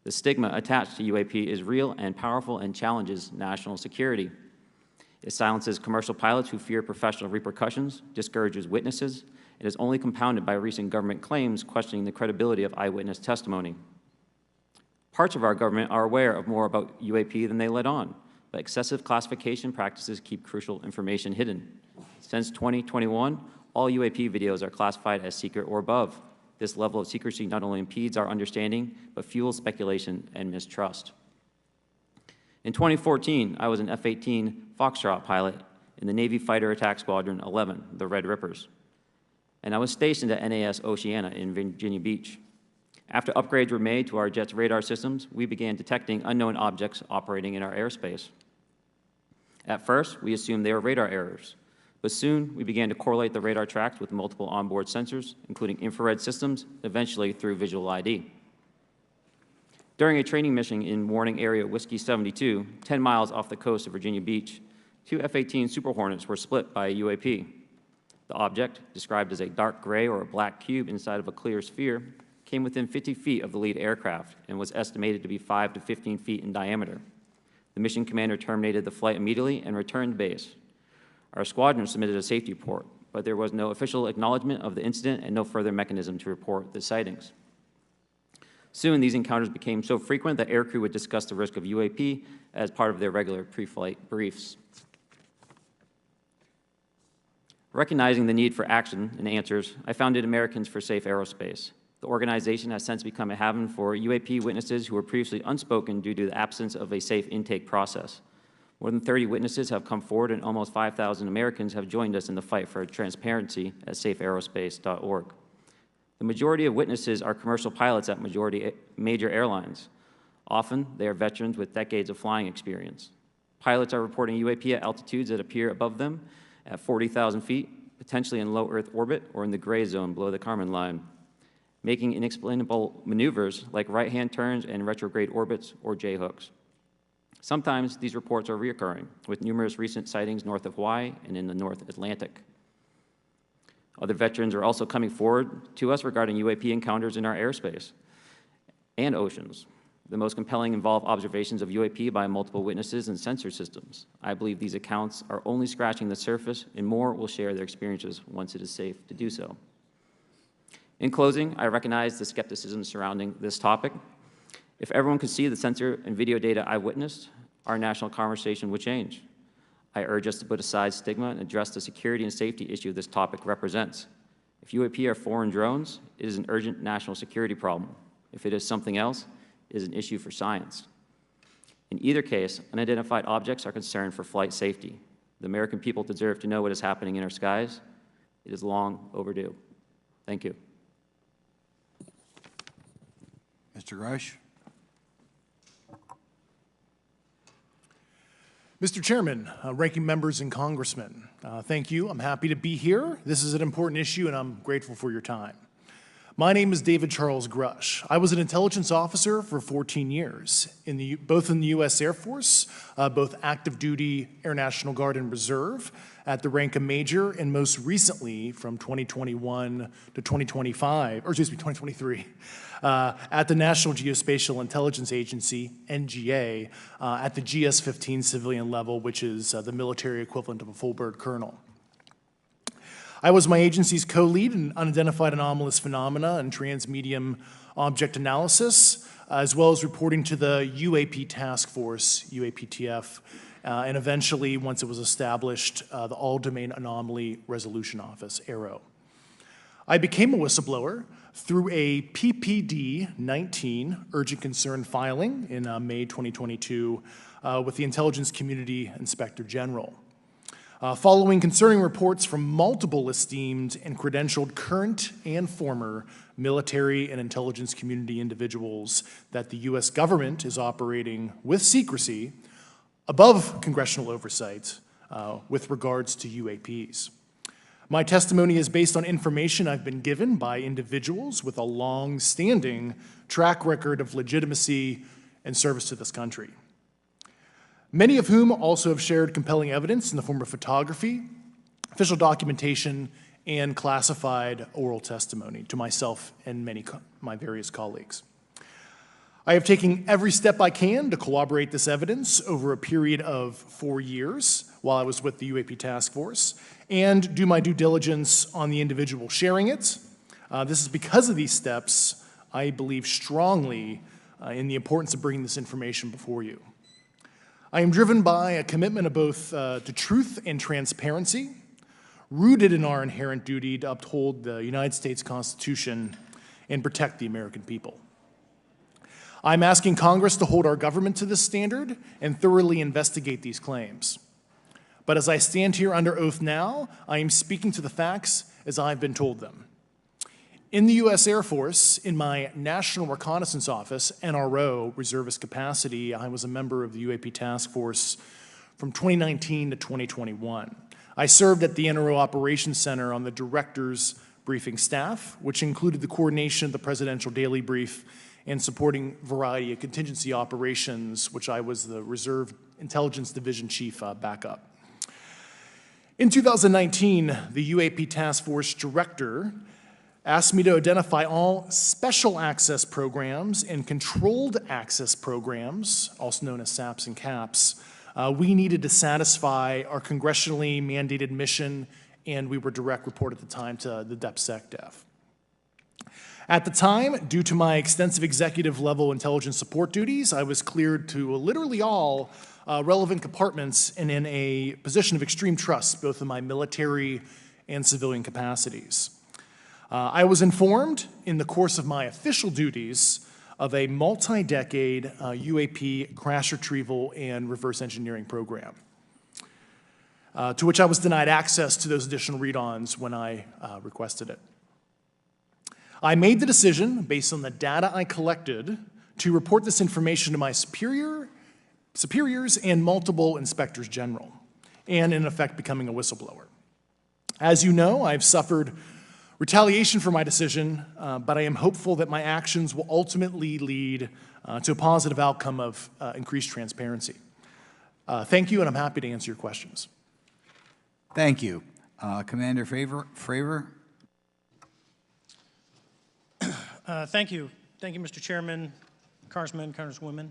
The stigma attached to UAP is real and powerful and challenges national security. It silences commercial pilots who fear professional repercussions, discourages witnesses, and is only compounded by recent government claims questioning the credibility of eyewitness testimony. Parts of our government are aware of more about UAP than they let on, but excessive classification practices keep crucial information hidden. Since 2021, all UAP videos are classified as secret or above. This level of secrecy not only impedes our understanding, but fuels speculation and mistrust. In 2014, I was an F-18 Foxtrot pilot in the Navy Fighter Attack Squadron 11, the Red Rippers, and I was stationed at NAS Oceana in Virginia Beach. After upgrades were made to our jet's radar systems, we began detecting unknown objects operating in our airspace. At first, we assumed they were radar errors, but soon we began to correlate the radar tracks with multiple onboard sensors, including infrared systems, eventually through visual ID. During a training mission in Warning Area Whiskey 72, 10 miles off the coast of Virginia Beach, two F-18 Super Hornets were split by a UAP. The object, described as a dark gray or a black cube inside of a clear sphere, came within 50 feet of the lead aircraft and was estimated to be 5 to 15 feet in diameter. The mission commander terminated the flight immediately and returned to base. Our squadron submitted a safety report, but there was no official acknowledgement of the incident and no further mechanism to report the sightings. Soon, these encounters became so frequent that aircrew would discuss the risk of UAP as part of their regular pre-flight briefs. Recognizing the need for action and answers, I founded Americans for Safe Aerospace. The organization has since become a haven for UAP witnesses who were previously unspoken due to the absence of a safe intake process. More than 30 witnesses have come forward, and almost 5,000 Americans have joined us in the fight for transparency at safeaerospace.org. The majority of witnesses are commercial pilots at major airlines. Often, they are veterans with decades of flying experience. Pilots are reporting UAP at altitudes that appear above them at 40,000 feet, potentially in low Earth orbit or in the gray zone below the Kármán line, making inexplainable maneuvers like right-hand turns and retrograde orbits or J-hooks. Sometimes these reports are reoccurring, with numerous recent sightings north of Hawaii and in the North Atlantic. Other veterans are also coming forward to us regarding UAP encounters in our airspace and oceans. The most compelling involve observations of UAP by multiple witnesses and sensor systems. I believe these accounts are only scratching the surface, and more will share their experiences once it is safe to do so. In closing, I recognize the skepticism surrounding this topic. If everyone could see the sensor and video data I witnessed, our national conversation would change. I urge us to put aside stigma and address the security and safety issue this topic represents. If UAP are foreign drones, it is an urgent national security problem. If it is something else, it is an issue for science. In either case, unidentified objects are concerned for flight safety. The American people deserve to know what is happening in our skies. It is long overdue. Thank you. Mr. Grusch. Mr. Chairman, ranking members and congressmen, thank you. I'm happy to be here. This is an important issue, and I'm grateful for your time. My name is David Charles Grusch. I was an intelligence officer for 14 years, both in the U.S. Air Force, both active duty Air National Guard and Reserve, at the rank of major, and most recently from 2021 to 2023, at the National Geospatial Intelligence Agency, NGA, at the GS-15 civilian level, which is the military equivalent of a full bird colonel. I was my agency's co-lead in unidentified anomalous phenomena and transmedium object analysis, as well as reporting to the UAP task force, UAPTF, and eventually, once it was established, the All-Domain Anomaly Resolution Office, AARO. I became a whistleblower through a PPD-19 urgent concern filing in May 2022 with the Intelligence Community Inspector General. Following concerning reports from multiple esteemed and credentialed current and former military and intelligence community individuals that the U.S. government is operating with secrecy above congressional oversight with regards to UAPs. My testimony is based on information I've been given by individuals with a long-standing track record of legitimacy and service to this country, many of whom also have shared compelling evidence in the form of photography, official documentation, and classified oral testimony to myself and my various colleagues. I have taken every step I can to corroborate this evidence over a period of 4 years while I was with the UAP task force and do my due diligence on the individual sharing it. This is because of these steps, I believe strongly in the importance of bringing this information before you. I am driven by a commitment of both to truth and transparency, rooted in our inherent duty to uphold the United States Constitution and protect the American people. I'm asking Congress to hold our government to this standard and thoroughly investigate these claims. But as I stand here under oath now, I am speaking to the facts as I've been told them. In the U.S. Air Force, in my National Reconnaissance Office, NRO, reservist capacity, I was a member of the UAP task force from 2019 to 2021. I served at the NRO Operations Center on the director's briefing staff, which included the coordination of the Presidential Daily Brief and supporting variety of contingency operations, which I was the Reserve Intelligence Division Chief backup. In 2019, the UAP Task Force Director asked me to identify all special access programs and controlled access programs, also known as SAPs and CAPs, we needed to satisfy our congressionally mandated mission, and we were direct report at the time to the DepSecDef. At the time, due to my extensive executive level intelligence support duties, I was cleared to literally all relevant compartments and in a position of extreme trust, both in my military and civilian capacities. I was informed in the course of my official duties of a multi-decade UAP crash retrieval and reverse engineering program, to which I was denied access to those additional read-ons when I requested it. I made the decision, based on the data I collected, to report this information to my superiors and multiple inspectors general, and in effect becoming a whistleblower. As you know, I've suffered retaliation for my decision, but I am hopeful that my actions will ultimately lead to a positive outcome of increased transparency. Thank you, and I'm happy to answer your questions. Thank you. Commander Fravor. Thank you. Thank you, Mr. Chairman, Congressmen, Congresswomen.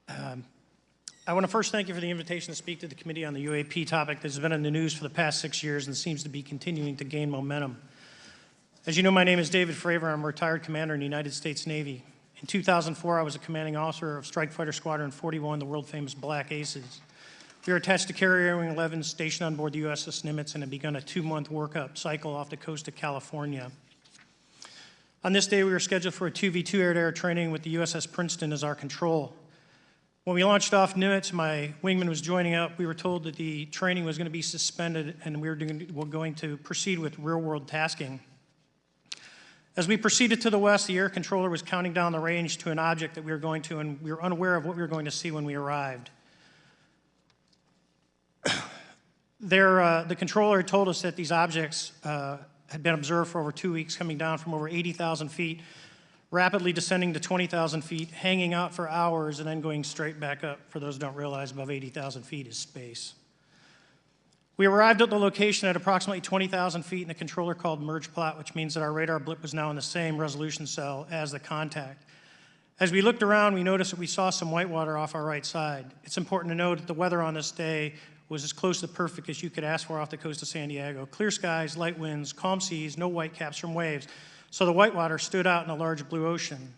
I want to first thank you for the invitation to speak to the committee on the UAP topic that has been in the news for the past 6 years and seems to be continuing to gain momentum. As you know, my name is David Fravor. I'm a retired commander in the United States Navy. In 2004, I was a commanding officer of Strike Fighter Squadron 41, the world-famous Black Aces. We were attached to Carrier Wing 11, stationed on board the USS Nimitz, and had begun a 2-month workup cycle off the coast of California. On this day, we were scheduled for a 2v2 air-to-air training with the USS Princeton as our control. When we launched off Nimitz, my wingman was joining up. We were told that the training was going to be suspended and we were going to proceed with real-world tasking. As we proceeded to the west, the air controller was counting down the range to an object that we were going to, and we were unaware of what we were going to see when we arrived. The controller had told us that these objects had been observed for over 2 weeks, coming down from over 80,000 feet, rapidly descending to 20,000 feet, hanging out for hours, and then going straight back up. For those who don't realize, above 80,000 feet is space. We arrived at the location at approximately 20,000 feet, and the controller called merge plot, which means that our radar blip was now in the same resolution cell as the contact. As we looked around, we noticed that we saw some whitewater off our right side. It's important to note that the weather on this day was as close to perfect as you could ask for off the coast of San Diego. Clear skies, light winds, calm seas, no whitecaps from waves. So the whitewater stood out in a large blue ocean.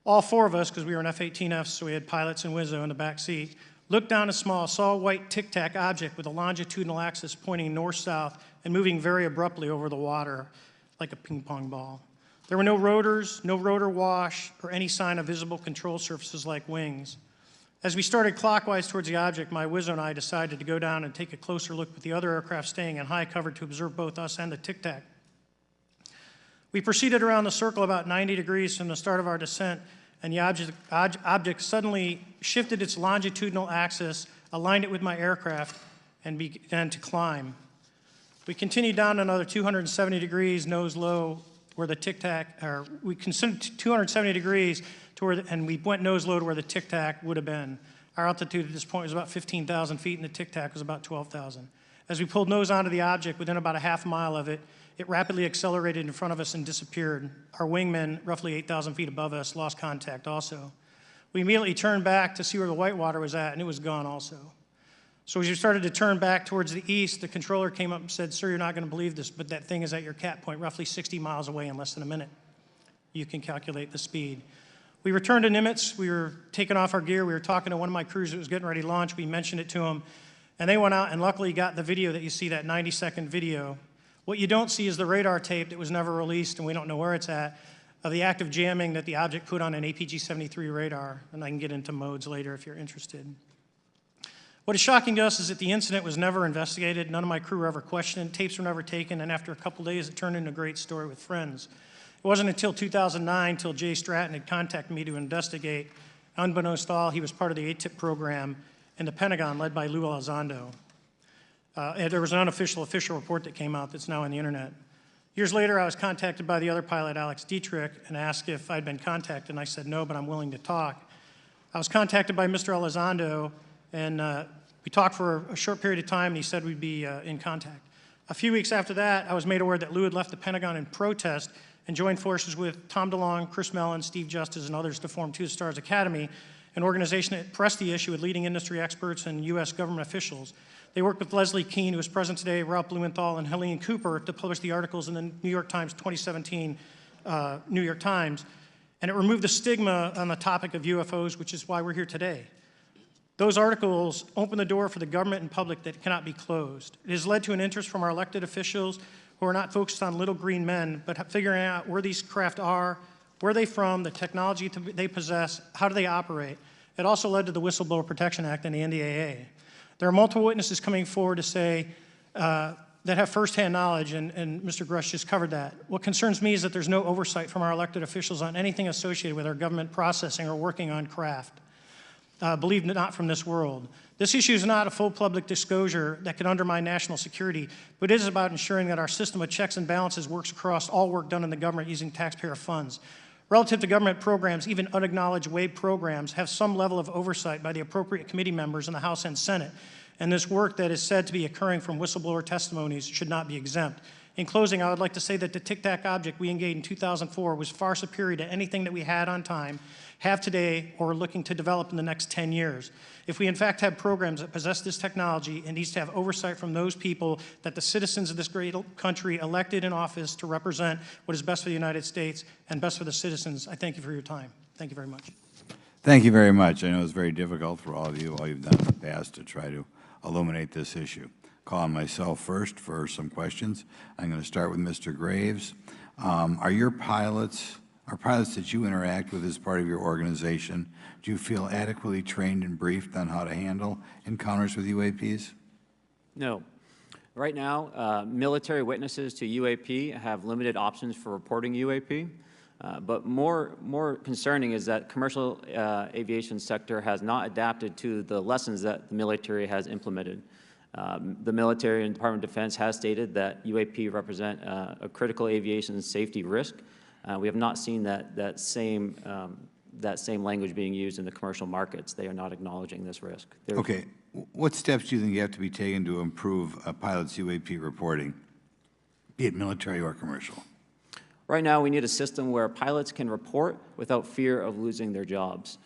All 4 of us, because we were in F-18Fs, so we had pilots and Wizzo in the back seat, looked down and saw a white tic-tac object with a longitudinal axis pointing north-south and moving very abruptly over the water like a ping-pong ball. There were no rotors, no rotor wash, or any sign of visible control surfaces like wings. As we started clockwise towards the object, my Wizzo and I decided to go down and take a closer look with the other aircraft staying in high cover to observe both us and the tic-tac. We proceeded around the circle about 90 degrees from the start of our descent, and the object suddenly shifted its longitudinal axis, aligned it with my aircraft, and began to climb. We continued down another 270 degrees, nose low, where the tic-tac, or we considered 270 degrees to where, and we went nose low to where the tic-tac would have been. Our altitude at this point was about 15,000 feet, and the tic-tac was about 12,000. As we pulled nose onto the object, within about a half mile of it, it rapidly accelerated in front of us and disappeared. Our wingmen, roughly 8,000 feet above us, lost contact also. We immediately turned back to see where the whitewater was at, and it was gone also. So as we started to turn back towards the east, the controller came up and said, "Sir, you're not going to believe this, but that thing is at your cat point, roughly 60 miles away in less than a minute." You can calculate the speed. We returned to Nimitz. We were taking off our gear. We were talking to one of my crews that was getting ready to launch. We mentioned it to them, and they went out and luckily got the video that you see, that 90-second video. What you don't see is the radar tape that was never released, and we don't know where it's at, of the active jamming that the object put on an APG-73 radar, and I can get into modes later if you're interested. What is shocking to us is that the incident was never investigated. None of my crew were ever questioned. Tapes were never taken, and after a couple days, it turned into a great story with friends. It wasn't until 2009 till Jay Stratton had contacted me to investigate. Unbeknownst to all, he was part of the ATIP program in the Pentagon led by Lou Elizondo. And there was an unofficial official report that came out that's now on the internet. Years later, I was contacted by the other pilot, Alex Dietrich, and asked if I'd been contacted, and I said no, but I'm willing to talk. I was contacted by Mr. Elizondo, and we talked for a short period of time, and he said we'd be in contact. A few weeks after that, I was made aware that Lou had left the Pentagon in protest and joined forces with Tom DeLonge, Chris Mellon, Steve Justice, and others to form Two Stars Academy, an organization that pressed the issue with leading industry experts and U.S. government officials. They worked with Leslie Kean, who is present today, Ralph Blumenthal, and Helene Cooper to publish the articles in the New York Times 2017 New York Times, and it removed the stigma on the topic of UFOs, which is why we're here today. Those articles open the door for the government and public that cannot be closed. It has led to an interest from our elected officials who are not focused on little green men, but figuring out where these craft are, where they're from, the technology they possess, how do they operate. It also led to the Whistleblower Protection Act and the NDAA. There are multiple witnesses coming forward to say that have firsthand knowledge, and Mr. Grusch just covered that. What concerns me is that there's no oversight from our elected officials on anything associated with our government processing or working on craft. Believe not from this world. This issue is not a full public disclosure that could undermine national security, but it is about ensuring that our system of checks and balances works across all work done in the government using taxpayer funds. Relative to government programs, even unacknowledged WAVE programs have some level of oversight by the appropriate committee members in the House and Senate, and this work that is said to be occurring from whistleblower testimonies should not be exempt. In closing, I would like to say that the Tic Tac object we engaged in 2004 was far superior to anything that we had on time, have today, or are looking to develop in the next 10 years. If we in fact have programs that possess this technology, it needs to have oversight from those people that the citizens of this great country elected in office to represent what is best for the United States and best for the citizens. I thank you for your time. Thank you very much. Thank you very much. I know it's very difficult for all of you, all you've done in the past to try to illuminate this issue. Call on myself first for some questions. I'm going to start with Mr. Graves. Are pilots that you interact with as part of your organization, do you feel adequately trained and briefed on how to handle encounters with UAPs? No. Right now, military witnesses to UAP have limited options for reporting UAP, but more concerning is that commercial aviation sector has not adapted to the lessons that the military has implemented. The military and Department of Defense has stated that UAP represent a critical aviation safety risk. We have not seen that same language being used in the commercial markets. They are not acknowledging this risk. Okay. What steps do you think you have to be taken to improve a pilot's UAP reporting, be it military or commercial? Right now, we need a system where pilots can report without fear of losing their jobs.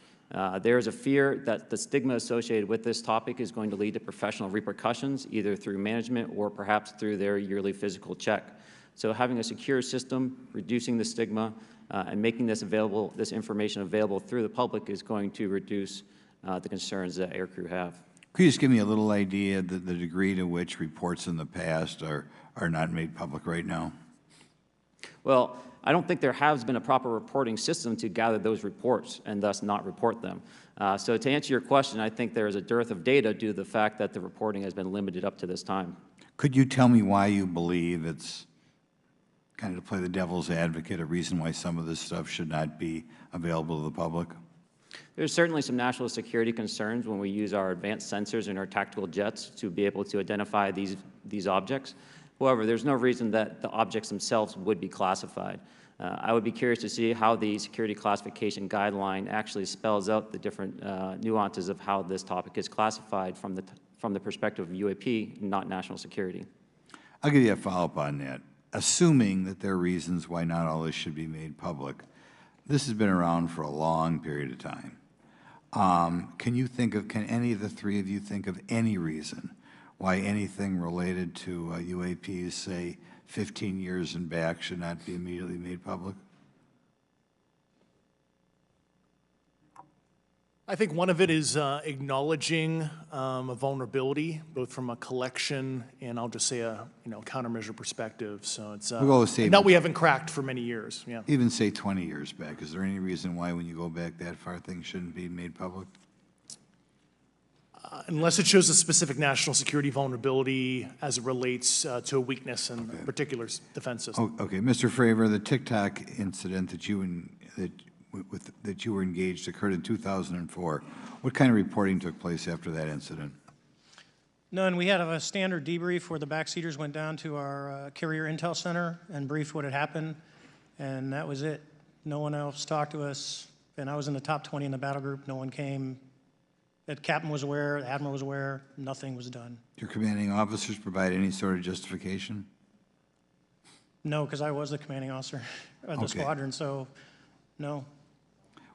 There is a fear that the stigma associated with this topic is going to lead to professional repercussions, either through management or perhaps through their yearly physical check. So having a secure system, reducing the stigma, and making this information available through the public is going to reduce the concerns that aircrew have. Could you just give me a little idea of the degree to which reports in the past are not made public right now? Well, I don't think there has been a proper reporting system to gather those reports and thus not report them. So to answer your question, I think there is a dearth of data due to the fact that the reporting has been limited up to this time. Could you tell me why you believe it's, kind of to play the devil's advocate, a reason why some of this stuff should not be available to the public? There's certainly some national security concerns when we use our advanced sensors in our tactical jets to be able to identify these objects. However, there's no reason that the objects themselves would be classified. I would be curious to see how the security classification guideline actually spells out the different nuances of how this topic is classified from from the perspective of UAP, not national security. I'll give you a follow-up on that. Assuming that there are reasons why not all this should be made public, this has been around for a long period of time. Can any of the three of you think of any reason why anything related to UAPs, say 15 years and back, should not be immediately made public? I think one of it is acknowledging a vulnerability, both from a collection and I'll just say a countermeasure perspective. So it's We'll go say that we haven't cracked for many years. Yeah. Even say 20 years back. Is there any reason why, when you go back that far, things shouldn't be made public? Unless it shows a specific national security vulnerability as it relates to a weakness in a particular defense system. Okay, Mr. Fravor, the TikTok incident that you were engaged occurred in 2004. What kind of reporting took place after that incident? None. We had a standard debrief where the backseaters went down to our carrier intel center and briefed what had happened, and that was it. No one else talked to us, and I was in the top 20 in the battle group. No one came. The captain was aware, the admiral was aware, nothing was done. Your commanding officers provide any sort of justification? No, because I was the commanding officer of the squadron, so no.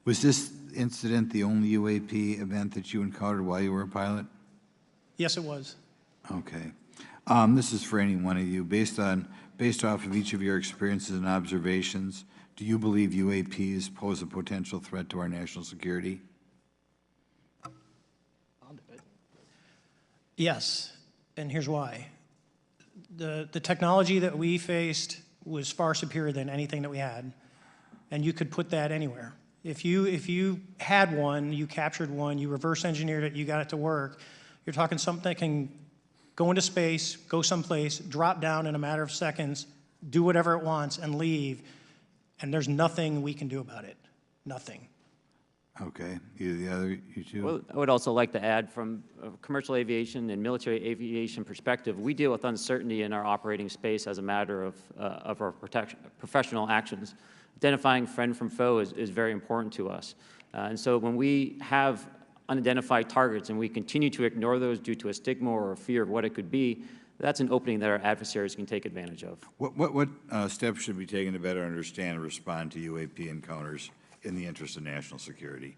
Was this incident the only UAP event that you encountered while you were a pilot? Yes, it was. Okay. This is for any one of you. Based off of each of your experiences and observations, do you believe UAPs pose a potential threat to our national security? Yes, and here's why. The technology that we faced was far superior than anything that we had, and you could put that anywhere. If you had one, you captured one, you reverse engineered it, you got it to work, you're talking something that can go into space, go someplace, drop down in a matter of seconds, do whatever it wants, and leave, and there's nothing we can do about it. Nothing. Okay. You two? Well, I would also like to add, from a commercial aviation and military aviation perspective, we deal with uncertainty in our operating space as a matter of our professional actions. Identifying friend from foe is very important to us. And so when we have unidentified targets and we continue to ignore those due to a stigma or a fear of what it could be, that's an opening that our adversaries can take advantage of. What steps should be taken to better understand and respond to UAP encounters in the interest of national security?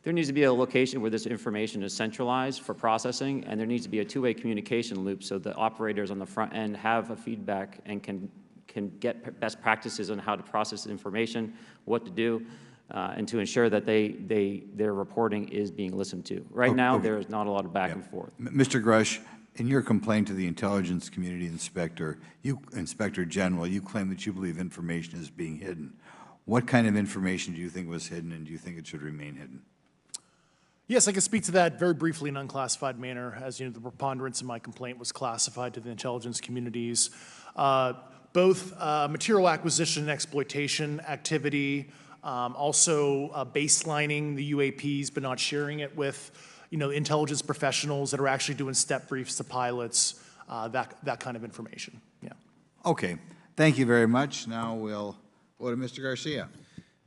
There needs to be a location where this information is centralized for processing, and there needs to be a two-way communication loop so the operators on the front end have a feedback and can get best practices on how to process information, what to do, and to ensure that their reporting is being listened to. Right now, there is not a lot of back and forth. Mr. Grusch, in your complaint to the Intelligence Community Inspector General, you claim that you believe information is being hidden. What kind of information do you think was hidden, and do you think it should remain hidden? Yes, I can speak to that very briefly in an unclassified manner. As you know, the preponderance of my complaint was classified to the intelligence communities. Both material acquisition and exploitation activity, also baselining the UAPs but not sharing it with intelligence professionals that are actually doing step briefs to pilots, that kind of information. Yeah. Okay. Thank you very much. Now we'll go to Mr. Garcia.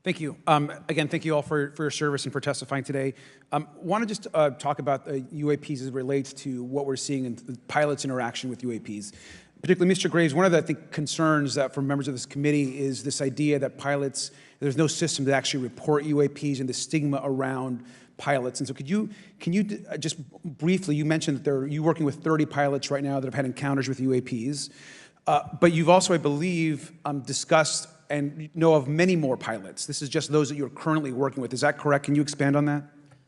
Thank you. Again, thank you all for your service and for testifying today. Want to just talk about UAPs as it relates to what we're seeing in the pilots' interaction with UAPs. Particularly, Mr. Graves, one of the, I think, concerns that from members of this committee is this idea that pilots, there's no system to actually report UAPs and the stigma around pilots. And so could you just briefly, you mentioned that you're working with 30 pilots right now that have had encounters with UAPs, but you've also, I believe, discussed and know of many more pilots. This is just those that you're currently working with. Is that correct? Can you expand on that?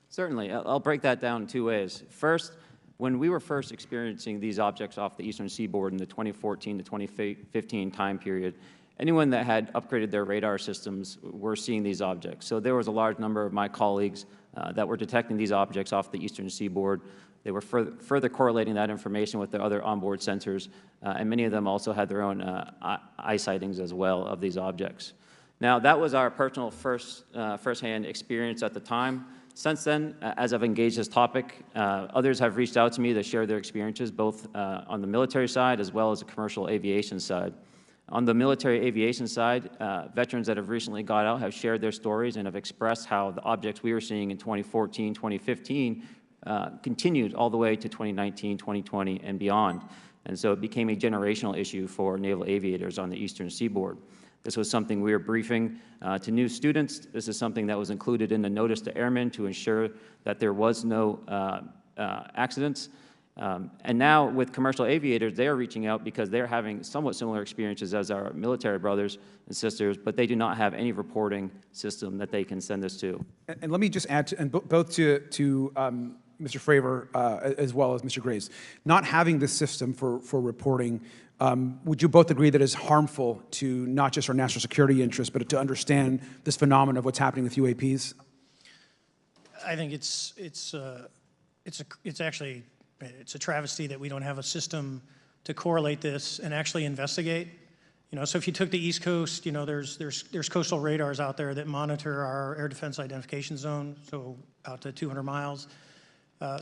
Certainly. I'll break that down in two ways. First, when we were first experiencing these objects off the eastern seaboard in the 2014 to 2015 time period, anyone that had upgraded their radar systems were seeing these objects. So there was a large number of my colleagues that were detecting these objects off the eastern seaboard. They were further correlating that information with their other onboard sensors, and many of them also had their own eye sightings as well of these objects. Now, that was our personal firsthand experience at the time. Since then, as I've engaged this topic, others have reached out to me to share their experiences, both on the military side as well as the commercial aviation side. On the military aviation side, veterans that have recently got out have shared their stories and have expressed how the objects we were seeing in 2014, 2015 continued all the way to 2019, 2020, and beyond. And so it became a generational issue for naval aviators on the eastern seaboard. This was something we were briefing to new students. This is something that was included in the notice to airmen to ensure that there was no accidents. And now with commercial aviators, they are reaching out because they're having somewhat similar experiences as our military brothers and sisters, but they do not have any reporting system that they can send us to. And let me just add, both to Mr. Fravor as well as Mr. Graves, not having this system for reporting, would you both agree that it's harmful to not just our national security interests, but to understand this phenomenon of what's happening with UAPs? I think it's actually a travesty that we don't have a system to correlate this and actually investigate. You know, so if you took the East Coast, you know, there's coastal radars out there that monitor our air defense identification zone, so out to 200 miles.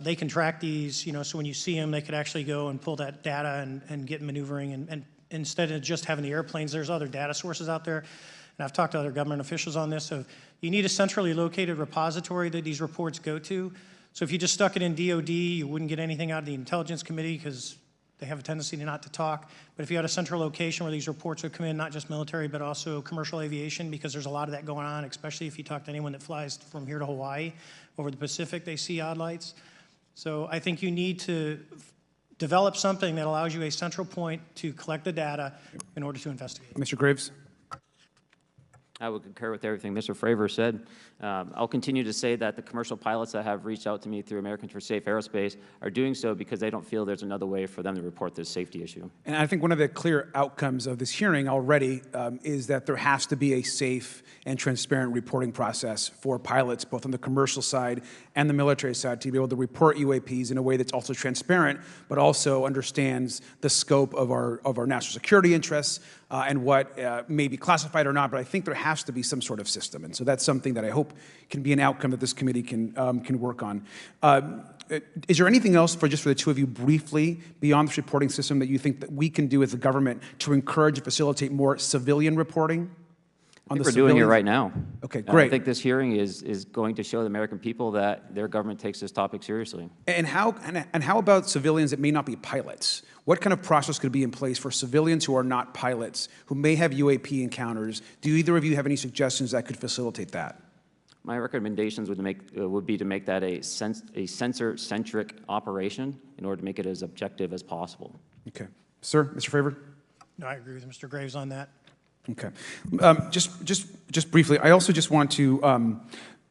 They can track these, you know, so when you see them, they could actually go and pull that data and get maneuvering. And instead of just having the airplanes, there's other data sources out there. And I've talked to other government officials on this. So you need a centrally located repository that these reports go to. So if you just stuck it in DOD, you wouldn't get anything out of the Intelligence Committee because they have a tendency to not to talk. But if you had a central location where these reports would come in, not just military, but also commercial aviation, because there's a lot of that going on, especially if you talk to anyone that flies from here to Hawaii, over the Pacific, they see odd lights. So I think you need to develop something that allows you a central point to collect the data in order to investigate. Mr. Graves? I would concur with everything Mr. Fravor said. I'll continue to say that the commercial pilots that have reached out to me through Americans for Safe Aerospace are doing so because they don't feel there's another way for them to report this safety issue. And I think one of the clear outcomes of this hearing already is that there has to be a safe and transparent reporting process for pilots, both on the commercial side and the military side, to be able to report UAPs in a way that's also transparent, but also understands the scope of our national security interests and what may be classified or not. But I think there has to be some sort of system, and so that's something that I hope can be an outcome that this committee can work on. Is there anything else for the two of you briefly beyond this reporting system that you think that we can do as a government to encourage and facilitate more civilian reporting? I think we're doing it right now. Okay, great. I think this hearing is going to show the American people that their government takes this topic seriously. And how about civilians that may not be pilots? What kind of process could be in place for civilians who are not pilots, who may have UAP encounters? Do either of you have any suggestions that could facilitate that? My recommendations would be to make that a sensor-centric operation in order to make it as objective as possible. Okay. Sir, Mr. Fravor? No, I agree with Mr. Graves on that. Okay. Just briefly, I also just want to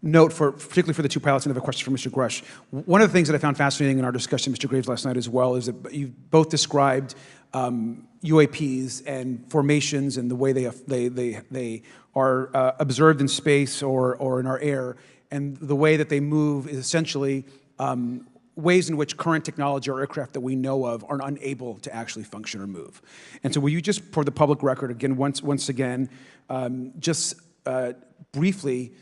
note, particularly for the two pilots, and I have a question for Mr. Grusch. One of the things that I found fascinating in our discussion, Mr. Graves, last night as well, is that you both described UAPs and formations and the way they are observed in space or in our air, and the way that they move is essentially ways in which current technology or aircraft that we know of are unable to actually function or move. And so will you just, for the public record, again, once again, briefly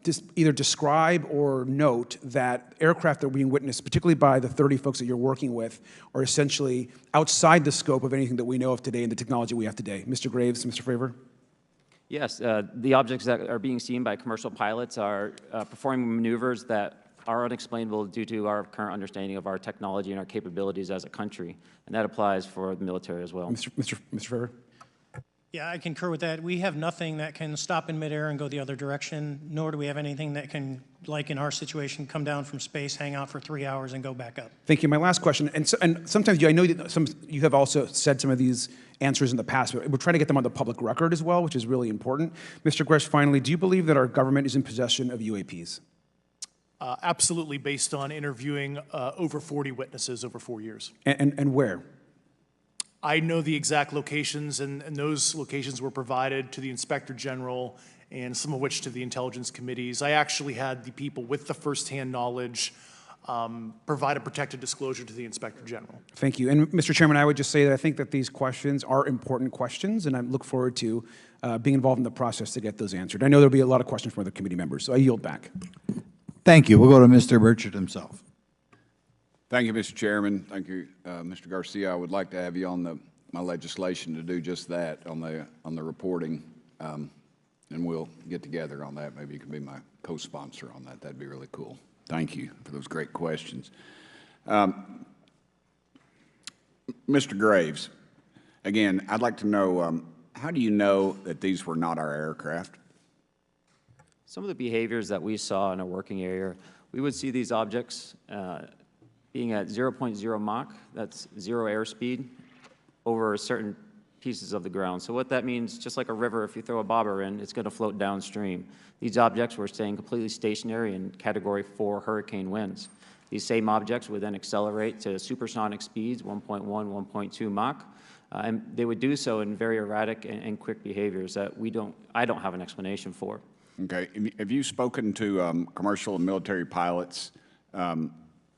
just either describe or note that aircraft that are being witnessed, particularly by the 30 folks that you're working with, are essentially outside the scope of anything that we know of today and the technology we have today. Mr. Graves, Mr. Fravor? Yes, the objects that are being seen by commercial pilots are performing maneuvers that are unexplainable due to our current understanding of our technology and our capabilities as a country, and that applies for the military as well. Mr. Fravor? Yeah, I concur with that. We have nothing that can stop in midair and go the other direction, nor do we have anything that can, like in our situation, come down from space, hang out for 3 hours, and go back up. Thank you. My last question, and sometimes I know that you have also said some of these answers in the past, but we're trying to get them on the public record as well, which is really important. Mr. Grusch, finally, do you believe that our government is in possession of UAPs? Absolutely, based on interviewing over 40 witnesses over 4 years. And where? I know the exact locations, and those locations were provided to the Inspector General, and some of which to the intelligence committees. I actually had the people with the firsthand knowledge provide a protected disclosure to the Inspector General. Thank you. And Mr. Chairman, I would just say that I think that these questions are important questions, and I look forward to being involved in the process to get those answered. I know there'll be a lot of questions from other committee members, so I yield back. Thank you. We'll go to Mr. Burchett himself. Thank you, Mr. Chairman. Thank you, Mr. Garcia. I would like to have you on my legislation to do just that on the reporting, and we'll get together on that. Maybe you can be my co-sponsor on that. That'd be really cool. Thank you for those great questions. Mr. Graves, again, I'd like to know, how do you know that these were not our aircraft? Some of the behaviors that we saw in a working area, we would see these objects being at 0.0 Mach, that's 0 airspeed, over certain pieces of the ground. So what that means, just like a river, if you throw a bobber in, it's going to float downstream. These objects were staying completely stationary in Category 4 hurricane winds. These same objects would then accelerate to supersonic speeds, 1.1, 1.2 Mach, and they would do so in very erratic and quick behaviors that I don't have an explanation for. Okay. Have you spoken to commercial and military pilots that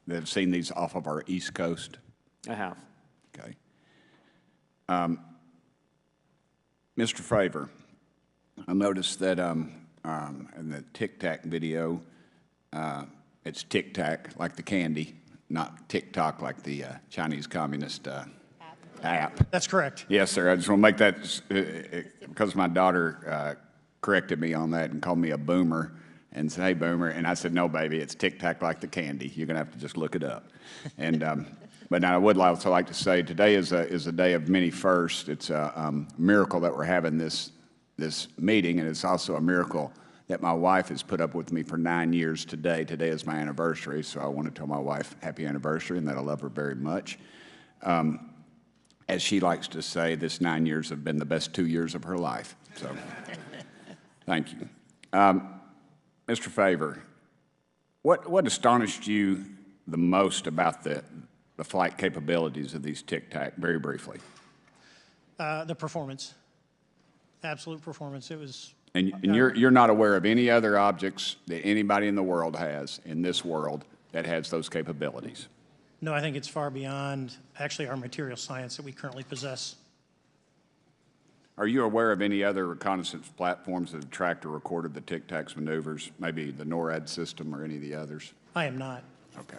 have seen these off of our East Coast? I have. Okay. Mr. Fravor, I noticed that in the Tic Tac video, it's Tic Tac like the candy, not TikTok like the Chinese Communist app. That's correct. Yes, sir. I just want to make that, because my daughter corrected me on that and called me a boomer and said, "Hey, boomer," and I said, "No, baby, it's Tic Tac like the candy. You're going to have to just look it up." And but now I would also like to say today is a day of many firsts. It's a miracle that we're having this meeting, and it's also a miracle that my wife has put up with me for 9 years today. Today is my anniversary, so I want to tell my wife happy anniversary and that I love her very much. As she likes to say, this 9 years have been the best 2 years of her life. So, thank you. Mr. Fravor, what astonished you the most about the flight capabilities of these Tic Tac, very briefly? The performance, absolute performance. It was. And you're not aware of any other objects that anybody in the world has, in this world, that has those capabilities? No, I think it's far beyond actually our material science that we currently possess. Are you aware of any other reconnaissance platforms that have tracked or recorded the Tic Tac's maneuvers, maybe the NORAD system or any of the others? I am not. Okay.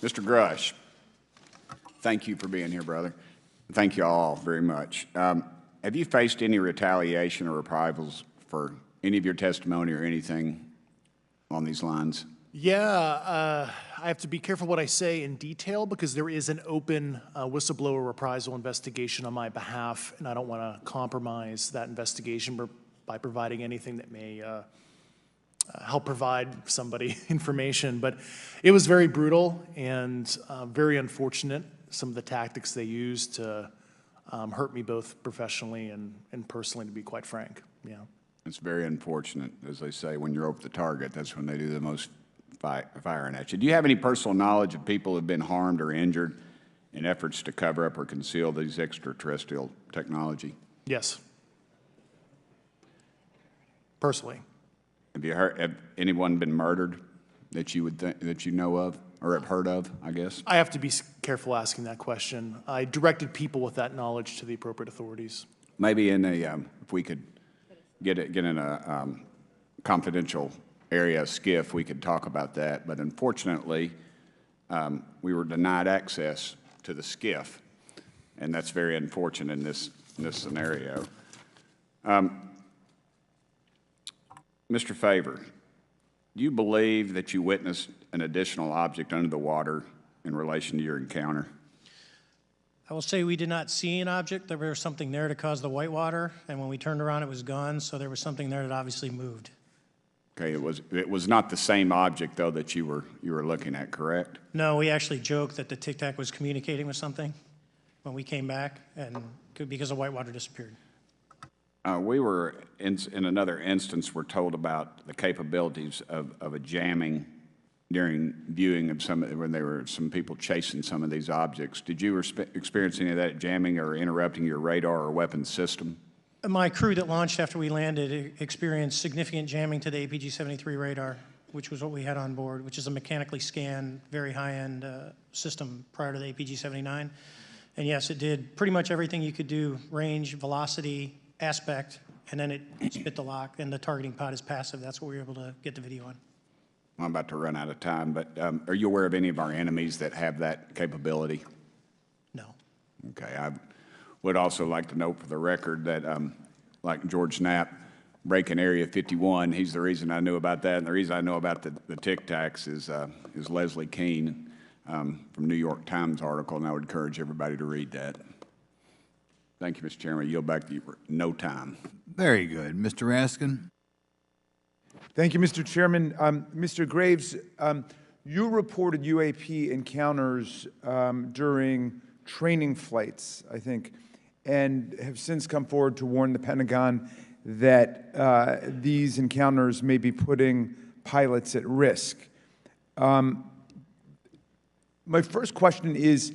Mr. Grusch, thank you for being here, brother. Thank you all very much. Have you faced any retaliation or reprisals for any of your testimony or anything on these lines? Yeah, I have to be careful what I say in detail because there is an open whistleblower reprisal investigation on my behalf, and I don't want to compromise that investigation by providing anything that may help provide somebody information. But it was very brutal and very unfortunate, some of the tactics they used to hurt me both professionally and personally, to be quite frank. Yeah. It's very unfortunate. As they say, when you're over the target, that's when they do the most firing at you. Do you have any personal knowledge of people who have been harmed or injured in efforts to cover up or conceal these extraterrestrial technology? Yes. Personally. Have anyone been murdered that you would that you know of or have heard of, I guess? I have to be careful asking that question. I directed people with that knowledge to the appropriate authorities. Maybe in a, if we could get in a confidential area, SCIF, we could talk about that. But unfortunately, we were denied access to the SCIF, and that's very unfortunate in this scenario. Mr. Fravor, do you believe that you witnessed an additional object under the water in relation to your encounter? I will say we did not see an object. There was something there to cause the whitewater, and when we turned around, it was gone. So there was something there that obviously moved. Okay, it was not the same object though that you were looking at, correct? No, we actually joked that the Tic Tac was communicating with something when we came back, and because the whitewater disappeared. We were in another instance. We're told about the capabilities of a jamming during viewing of when there were some people chasing some of these objects. Did you experience any of that jamming or interrupting your radar or weapons system? My crew that launched after we landed experienced significant jamming to the APG-73 radar, which was what we had on board, which is a mechanically scanned, very high-end system prior to the APG-79. And yes, it did pretty much everything you could do, range, velocity, aspect, and then it spit the lock, and the targeting pod is passive. That's what we were able to get the video on. I'm about to run out of time, but are you aware of any of our enemies that have that capability? No. Okay. I would also like to note for the record that, like George Knapp, breaking Area 51. He's the reason I knew about that, and the reason I know about the Tic Tacs is Leslie Keene from New York Times article, and I would encourage everybody to read that. Thank you, Mr. Chairman. I yield back to you for no time. Very good. Mr. Raskin? Thank you, Mr. Chairman. Mr. Graves, you reported UAP encounters during training flights, I think, and have since come forward to warn the Pentagon that these encounters may be putting pilots at risk. My first question is,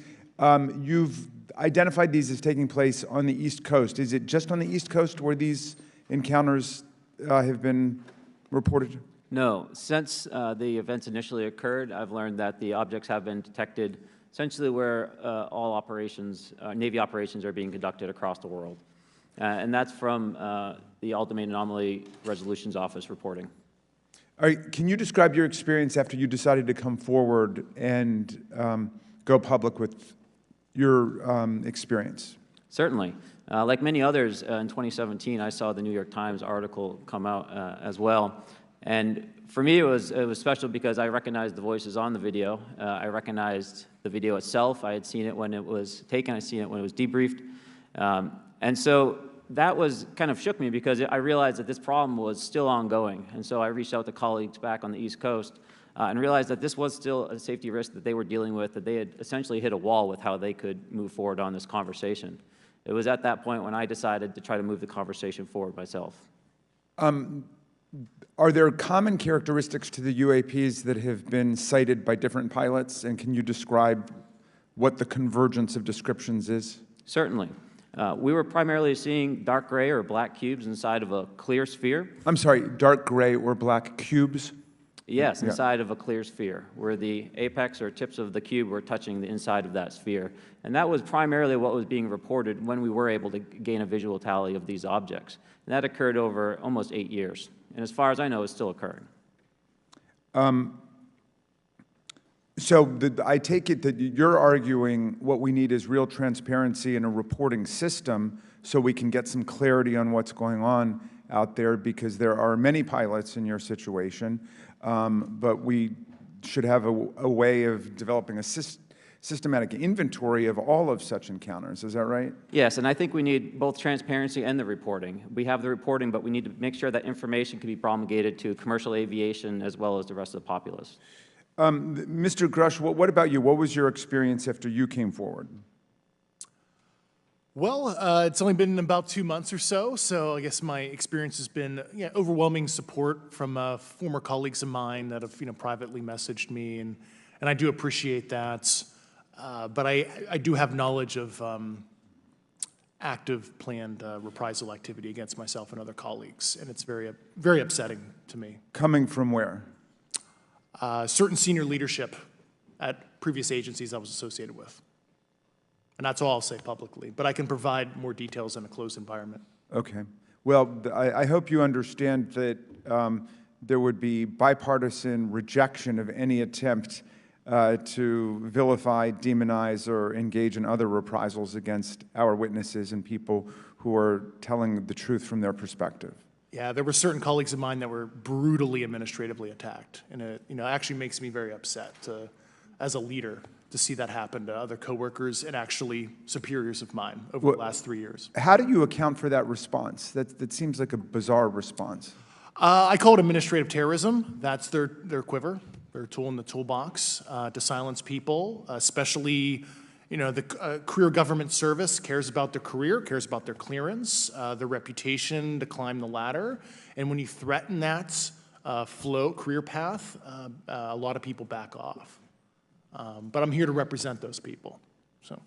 you've identified these as taking place on the East Coast. Is it just on the East Coast where these encounters have been reported? No. Since the events initially occurred, I've learned that the objects have been detected essentially where all operations, Navy operations, are being conducted across the world. And that's from the Ultimate Anomaly Resolutions Office reporting. All right, can you describe your experience after you decided to come forward and go public with your experience? Certainly. Like many others, in 2017, I saw the New York Times article come out as well. And for me, it was special because I recognized the voices on the video. I recognized the video itself. I had seen it when it was taken. I'd seen it when it was debriefed. And so that was kind of shook me because I realized that this problem was still ongoing. And so I reached out to colleagues back on the East Coast and realized that this was still a safety risk that they were dealing with, that they had essentially hit a wall with how they could move forward on this conversation. It was at that point when I decided to try to move the conversation forward myself. Are there common characteristics to the UAPs that have been cited by different pilots, and can you describe what the convergence of descriptions is? Certainly. We were primarily seeing dark gray or black cubes inside of a clear sphere. I'm sorry, dark gray or black cubes? Yes, inside of a clear sphere, where the apex or tips of the cube were touching the inside of that sphere. And that was primarily what was being reported when we were able to gain a visual tally of these objects. And that occurred over almost 8 years. And as far as I know, it's still occurring. So I take it that you're arguing what we need is real transparency in a reporting system so we can get some clarity on what's going on out there, because there are many pilots in your situation, but we should have a way of developing a systematic inventory of all of such encounters. Is that right? Yes, and I think we need both transparency and the reporting. We have the reporting, but we need to make sure that information can be promulgated to commercial aviation as well as the rest of the populace. Mr. Grusch, what about you? What was your experience after you came forward? Well, it's only been about 2 months or so, so I guess my experience has been overwhelming support from former colleagues of mine that have privately messaged me, and I do appreciate that. But I do have knowledge of active planned reprisal activity against myself and other colleagues, and it's very, very upsetting to me. Coming from where? Certain senior leadership at previous agencies I was associated with. And that's all I'll say publicly, but I can provide more details in a closed environment. Okay. Well, I hope you understand that there would be bipartisan rejection of any attempt to vilify, demonize, or engage in other reprisals against our witnesses and people who are telling the truth from their perspective. Yeah, there were certain colleagues of mine that were brutally administratively attacked, and it actually makes me very upset as a leader to see that happen to other coworkers and actually superiors of mine over the last 3 years. How do you account for that response? That seems like a bizarre response. I call it administrative terrorism. That's their quiver, their tool in the toolbox to silence people, especially the career government service cares about their career, cares about their clearance, their reputation to climb the ladder. And when you threaten that career path, a lot of people back off. But I'm here to represent those people. So,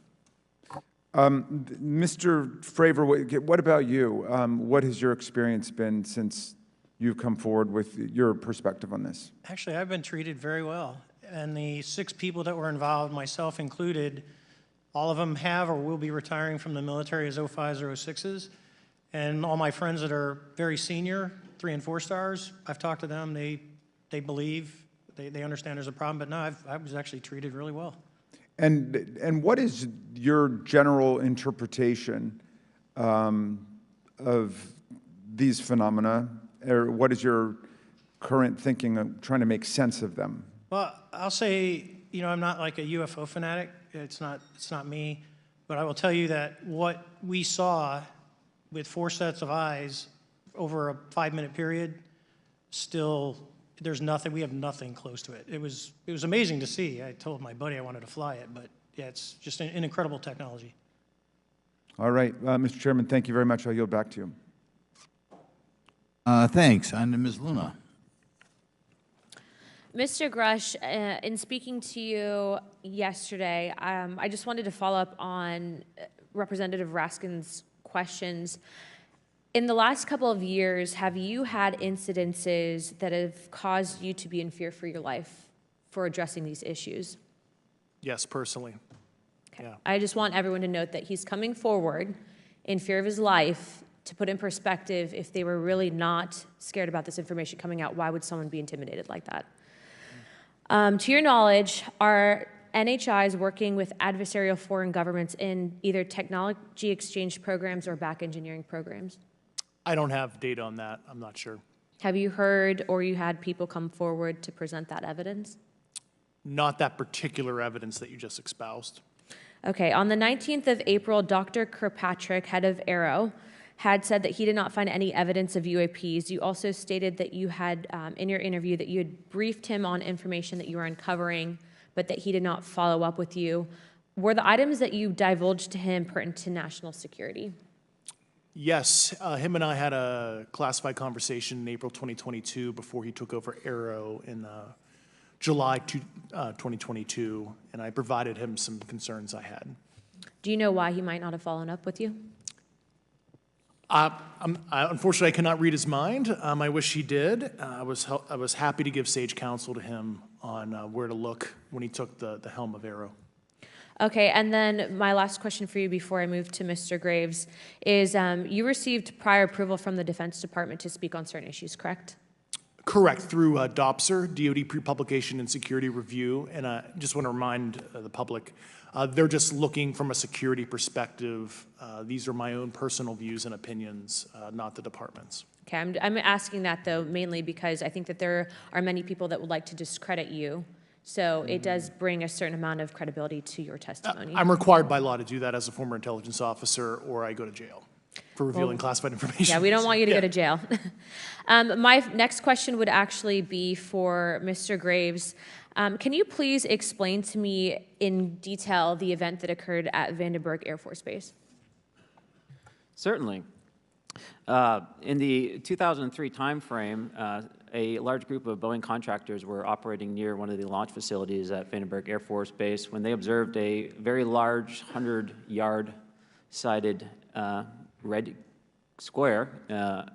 Mr. Fravor, what about you? What has your experience been since you've come forward with your perspective on this? Actually, I've been treated very well. And the 6 people that were involved, myself included, all of them have or will be retiring from the military as 05s or 06s. And all my friends that are very senior, 3 and 4 stars, I've talked to them. They believe, they understand there's a problem. But no, I was actually treated really well. And what is your general interpretation of these phenomena? Or what is your current thinking of trying to make sense of them? Well, I'll say, I'm not like a UFO fanatic. It's not me. But I will tell you that what we saw with 4 sets of eyes over a 5-minute period, still, there's nothing, we have nothing close to it. It was amazing to see. I told my buddy I wanted to fly it, but yeah, it's just an incredible technology. All right, Mr. Chairman, thank you very much. I'll yield back to you. Thanks. On to Ms. Luna. Mr. Grusch, in speaking to you yesterday, I just wanted to follow up on Representative Raskin's questions. In the last couple of years, have you had incidences that have caused you to be in fear for your life for addressing these issues? Yes, personally. Okay. Yeah. I just want everyone to note that he's coming forward in fear of his life. To put in perspective, if they were really not scared about this information coming out, why would someone be intimidated like that? To your knowledge, are NHIs working with adversarial foreign governments in either technology exchange programs or back engineering programs? I don't have data on that. I'm not sure. Have you heard or you had people come forward to present that evidence? Not that particular evidence that you just espoused. Okay, on the 19th of April, Dr. Kirkpatrick, head of AARO, had said that he did not find any evidence of UAPs. You also stated that you had, in your interview, that you had briefed him on information that you were uncovering, but that he did not follow up with you. Were the items that you divulged to him pertinent to national security? Yes, him and I had a classified conversation in April 2022 before he took over AARO in July 2022, and I provided him some concerns I had. Do you know why he might not have followed up with you? Unfortunately, I cannot read his mind. I wish he did. I was happy to give sage counsel to him on where to look when he took the helm of AARO. Okay, and then my last question for you before I move to Mr. Graves is you received prior approval from the Defense Department to speak on certain issues, correct? Correct, through DOPSR, DoD Pre-Publication and Security Review, and I just want to remind the public, they're just looking from a security perspective. These are my own personal views and opinions, not the department's. Okay, I'm asking that though mainly because I think that there are many people that would like to discredit you. So it does bring a certain amount of credibility to your testimony. I'm required by law to do that as a former intelligence officer, or I go to jail for revealing classified information. Yeah, we don't want you to go to jail. My next question would actually be for Mr. Graves. Can you please explain to me in detail the event that occurred at Vandenberg Air Force Base? Certainly. In the 2003 timeframe, a large group of Boeing contractors were operating near one of the launch facilities at Vandenberg Air Force Base when they observed a very large 100-yard sided red square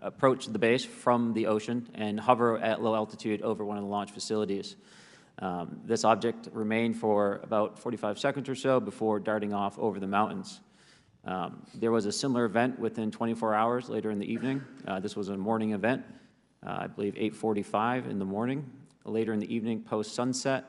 approach the base from the ocean and hover at low altitude over one of the launch facilities. This object remained for about 45 seconds or so before darting off over the mountains. There was a similar event within 24 hours later in the evening. This was a morning event, I believe 8:45 in the morning. Later in the evening, post-sunset,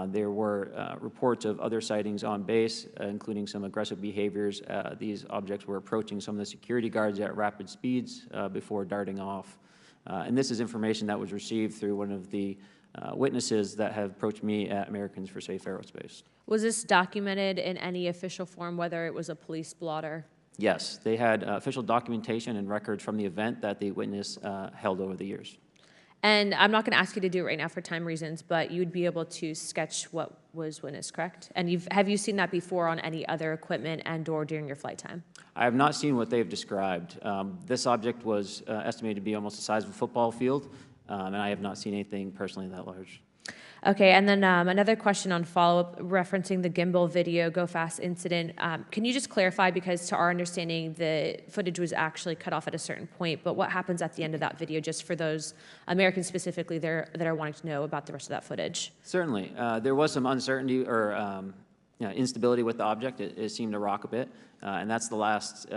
there were reports of other sightings on base, including some aggressive behaviors. These objects were approaching some of the security guards at rapid speeds before darting off. And this is information that was received through one of the witnesses that have approached me at Americans for Safe Aerospace. Was this documented in any official form, whether it was a police blotter? Yes, they had official documentation and records from the event that the witness held over the years. And I'm not going to ask you to do it right now for time reasons, but you'd be able to sketch what was witnessed, correct? And have you seen that before on any other equipment and or during your flight time? I have not seen what they've described. This object was estimated to be almost the size of a football field, and I have not seen anything personally that large. Okay, and then another question on follow-up referencing the gimbal video Go Fast incident. Can you just clarify, because to our understanding, the footage was actually cut off at a certain point, but what happens at the end of that video, just for those Americans specifically there that are wanting to know about the rest of that footage? Certainly. There was some uncertainty or instability with the object. It seemed to rock a bit, and that's the last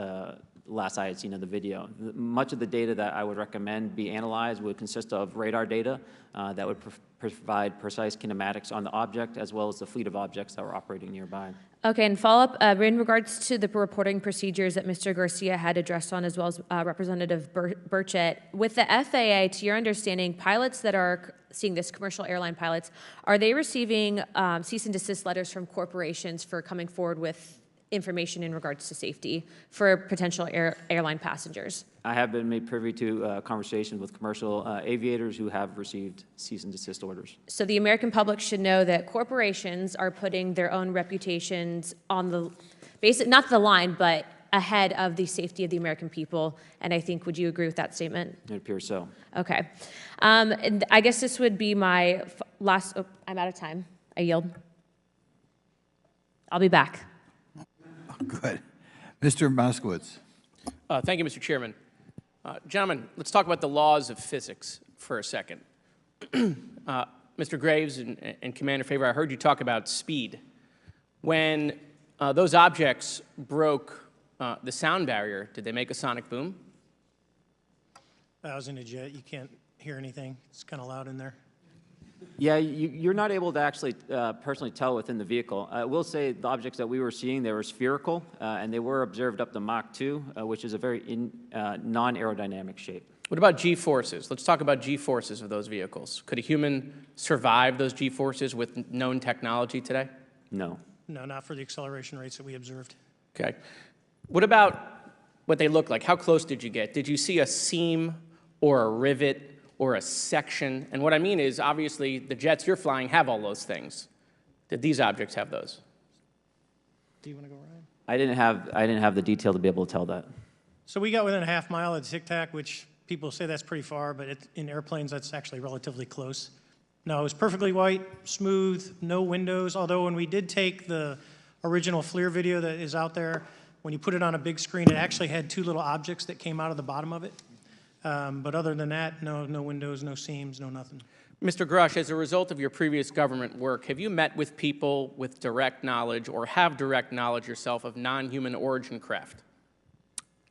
last I had seen of the video. Much of the data that I would recommend be analyzed would consist of radar data that would provide precise kinematics on the object, as well as the fleet of objects that were operating nearby. Okay, and follow-up, in regards to the reporting procedures that Mr. Garcia had addressed on, as well as Representative Burchett, with the FAA, to your understanding, pilots that are seeing this, commercial airline pilots, are they receiving cease and desist letters from corporations for coming forward with information in regards to safety for potential airline passengers? I have been made privy to conversations with commercial aviators who have received cease and desist orders. So the American public should know that corporations are putting their own reputations on the not the line, but ahead of the safety of the American people. And I think, would you agree with that statement? It appears so. Okay. And I guess this would be my last, I'm out of time. I yield. I'll be back. Good. Mr. Moskowitz. Thank you, Mr. Chairman. Gentlemen, let's talk about the laws of physics for a second. Mr. Graves and Commander Fravor, I heard you talk about speed. When those objects broke the sound barrier, did they make a sonic boom? I was in a jet. You can't hear anything. It's kind of loud in there. Yeah, you're not able to actually personally tell within the vehicle. I will say the objects that we were seeing, they were spherical, and they were observed up to Mach 2, which is a very non-aerodynamic shape. What about G-forces? Let's talk about G-forces of those vehicles. Could a human survive those G-forces with known technology today? No. No, not for the acceleration rates that we observed. Okay. What about what they look like? How close did you get? Did you see a seam or a rivet or a section? And what I mean is, obviously, the jets you're flying have all those things. Did these objects have those? Do you want to go, Ryan? I didn't have the detail to be able to tell that. So we got within a half mile of Tic Tac, which people say that's pretty far, but in airplanes, that's actually relatively close. No, it was perfectly white, smooth, no windows, although when we did take the original FLIR video that is out there, when you put it on a big screen, it actually had two little objects that came out of the bottom of it. But other than that, no windows, no seams, no nothing. Mr. Grusch, as a result of your previous government work, have you met with people with direct knowledge or have direct knowledge yourself of non-human origin craft?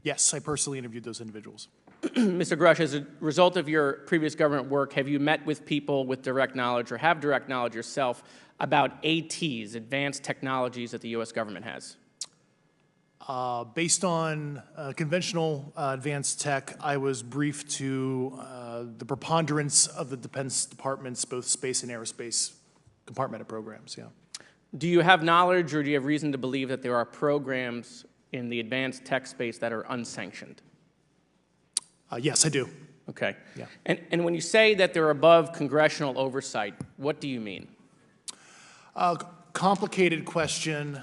Yes, I personally interviewed those individuals. Mr. Grusch, as a result of your previous government work, have you met with people with direct knowledge or have direct knowledge yourself about ATs, advanced technologies that the U.S. government has? Based on conventional advanced tech, I was briefed to the preponderance of the Defense Department's both space and aerospace compartmented programs, yeah. Do you have knowledge or do you have reason to believe that there are programs in the advanced tech space that are unsanctioned? Yes, I do. Okay. Yeah. And when you say that they're above congressional oversight, what do you mean? Complicated question.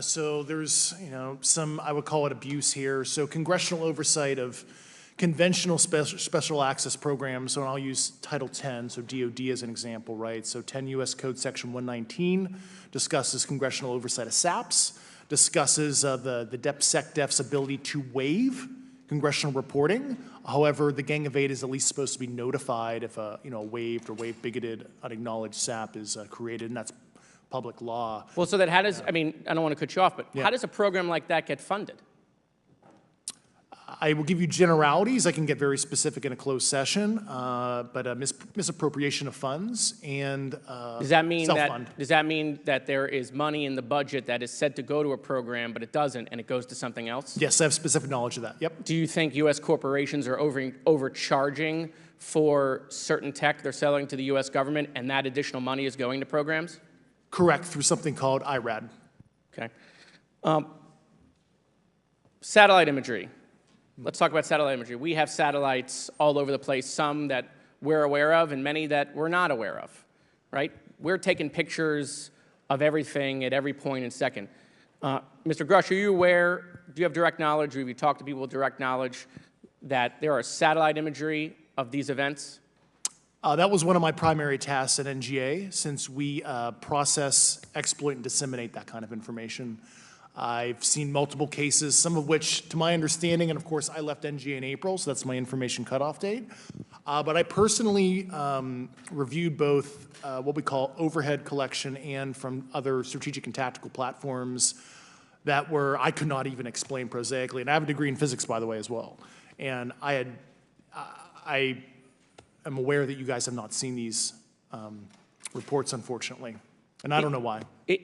So there's, some, I would call it abuse here. So congressional oversight of conventional special access programs, so I'll use Title 10, so DOD as an example, right? So 10 U.S. Code Section 119 discusses congressional oversight of SAPs, discusses the DepSecDef's ability to waive congressional reporting. However, the Gang of Eight is at least supposed to be notified if a waived or waive bigoted unacknowledged SAP is created, and that's public law. Well, so that how does, I don't want to cut you off, but Yeah. how does a program like that get funded? I will give you generalities. I can get very specific in a closed session, but misappropriation of funds and Does that mean self-fund. that there is money in the budget that is said to go to a program, but it doesn't, and it goes to something else? Yes, I have specific knowledge of that. Yep. Do you think U.S. corporations are overcharging for certain tech they're selling to the U.S. government, and that additional money is going to programs? Correct, through something called IRAD. Okay. Satellite imagery. Let's talk about satellite imagery. We have satellites all over the place, some that we're aware of and many that we're not aware of, right? We're taking pictures of everything at every point and second. Mr. Grusch, are you aware, do you have direct knowledge, or have you talked to people with direct knowledge that there are satellite imagery of these events? That was one of my primary tasks at NGA, since we process, exploit, and disseminate that kind of information. I've seen multiple cases, some of which, to my understanding, and of course I left NGA in April, so that's my information cutoff date. But I personally reviewed both what we call overhead collection and from other strategic and tactical platforms, that were, I could not even explain prosaically. And I have a degree in physics, by the way, as well. And I am aware that you guys have not seen these reports, unfortunately. And I don't know why. Do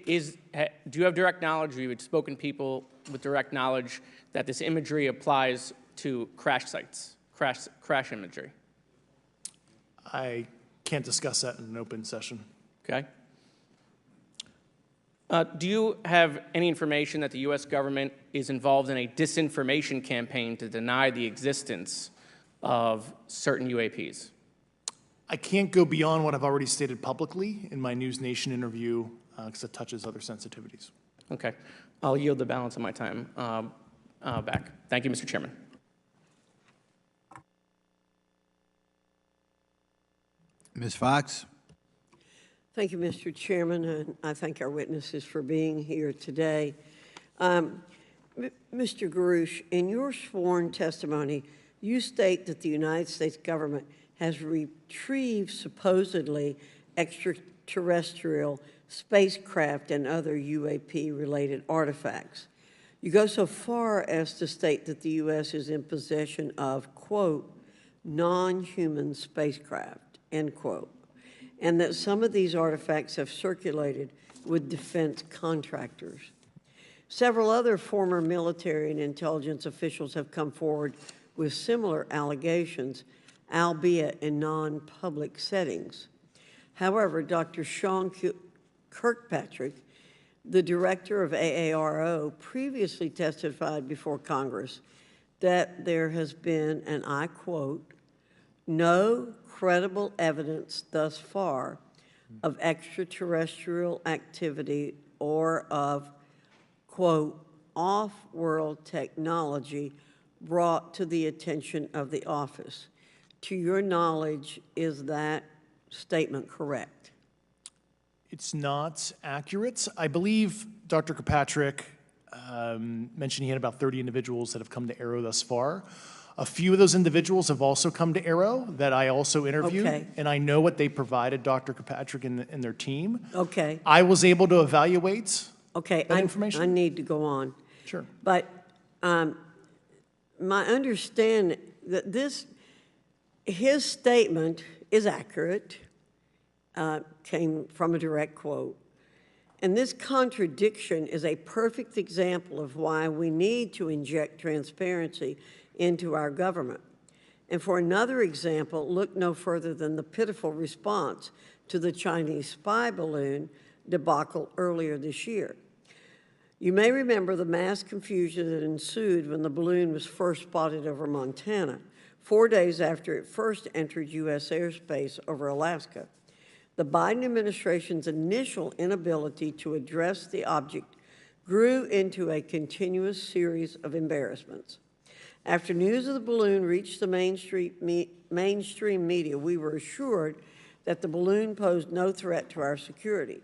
you have direct knowledge, or you had spoken to people with direct knowledge that this imagery applies to crash sites, crash imagery? I can't discuss that in an open session. Okay. Do you have any information that the U.S. government is involved in a disinformation campaign to deny the existence of certain UAPs? I can't go beyond what I've already stated publicly in my News Nation interview because it touches other sensitivities. Okay. I'll yield the balance of my time back. Thank you, Mr. Chairman. Ms. Fox? Thank you, Mr. Chairman, and I thank our witnesses for being here today. Mr. Grusch, in your sworn testimony, you state that the United States government has retrieved supposedly extraterrestrial spacecraft and other UAP-related artifacts. You go so far as to state that the U.S. is in possession of, quote, non-human spacecraft, end quote, and that some of these artifacts have circulated with defense contractors. Several other former military and intelligence officials have come forward with similar allegations, albeit in non-public settings. However, Dr. Sean Kirkpatrick, the director of AARO, previously testified before Congress that there has been, and I quote, no credible evidence thus far of extraterrestrial activity or of, quote, off-world technology brought to the attention of the office. To your knowledge, is that statement correct? It's not accurate. I believe Dr. Kirkpatrick mentioned he had about 30 individuals that have come to Arrow thus far. A few of those individuals have also come to Arrow that I also interviewed, Okay. and I know what they provided Dr. Kirkpatrick and their team. Okay. I was able to evaluate Okay, that information. I need to go on. Sure. But my understanding that his statement is accurate, came from a direct quote. And this contradiction is a perfect example of why we need to inject transparency into our government. And for another example, look no further than the pitiful response to the Chinese spy balloon debacle earlier this year. You may remember the mass confusion that ensued when the balloon was first spotted over Montana, 4 days after it first entered U.S. airspace over Alaska. The Biden administration's initial inability to address the object grew into a continuous series of embarrassments. After news of the balloon reached the mainstream media, we were assured that the balloon posed no threat to our security.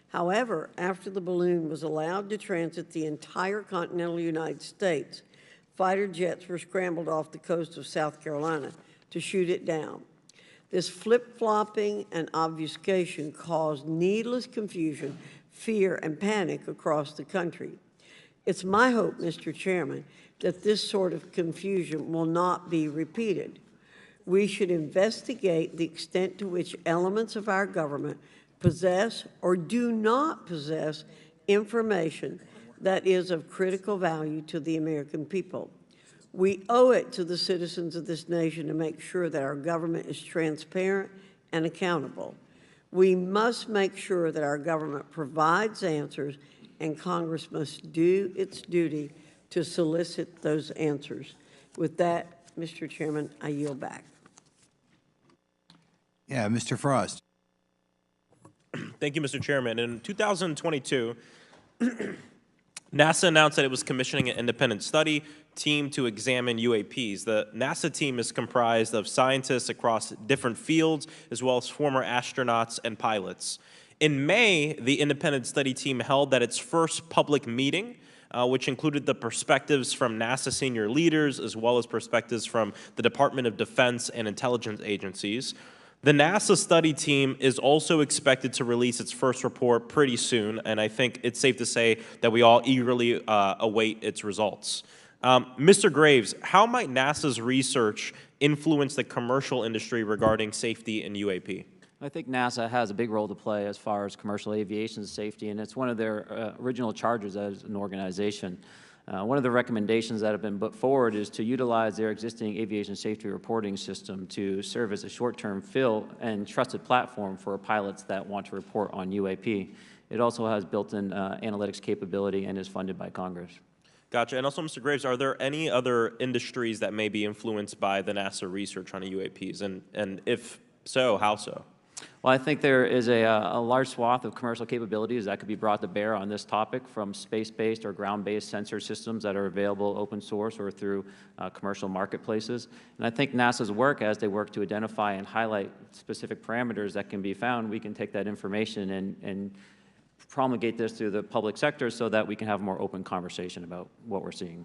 However, after the balloon was allowed to transit the entire continental United States, fighter jets were scrambled off the coast of South Carolina to shoot it down. This flip-flopping and obfuscation caused needless confusion, fear, and panic across the country. It's my hope, Mr. Chairman, that this sort of confusion will not be repeated. We should investigate the extent to which elements of our government possess or do not possess information that is of critical value to the American people. We owe it to the citizens of this nation to make sure that our government is transparent and accountable. We must make sure that our government provides answers, and Congress must do its duty to solicit those answers. With that, Mr. Chairman, I yield back. Yeah, Mr. Frost. Thank you, Mr. Chairman. In 2022, NASA announced that it was commissioning an independent study team to examine UAPs. The NASA team is comprised of scientists across different fields, as well as former astronauts and pilots. In May, the independent study team held its first public meeting, which included the perspectives from NASA senior leaders, as well as perspectives from the Department of Defense and intelligence agencies. The NASA study team is also expected to release its first report pretty soon, and I think it's safe to say that we all eagerly await its results. Mr. Graves, how might NASA's research influence the commercial industry regarding safety in UAP? I think NASA has a big role to play as far as commercial aviation safety, and it's one of their original charges as an organization. One of the recommendations that have been put forward is to utilize their existing aviation safety reporting system to serve as a short-term fill and trusted platform for pilots that want to report on UAP. It also has built-in analytics capability and is funded by Congress. Gotcha. And also, Mr. Graves, are there any other industries that may be influenced by the NASA research on UAPs? And if so, how so? Well, I think there is a large swath of commercial capabilities that could be brought to bear on this topic, from space-based or ground-based sensor systems that are available open source or through commercial marketplaces. And I think NASA's work, as they work to identify and highlight specific parameters that can be found, we can take that information and promulgate this through the public sector so that we can have a more open conversation about what we're seeing.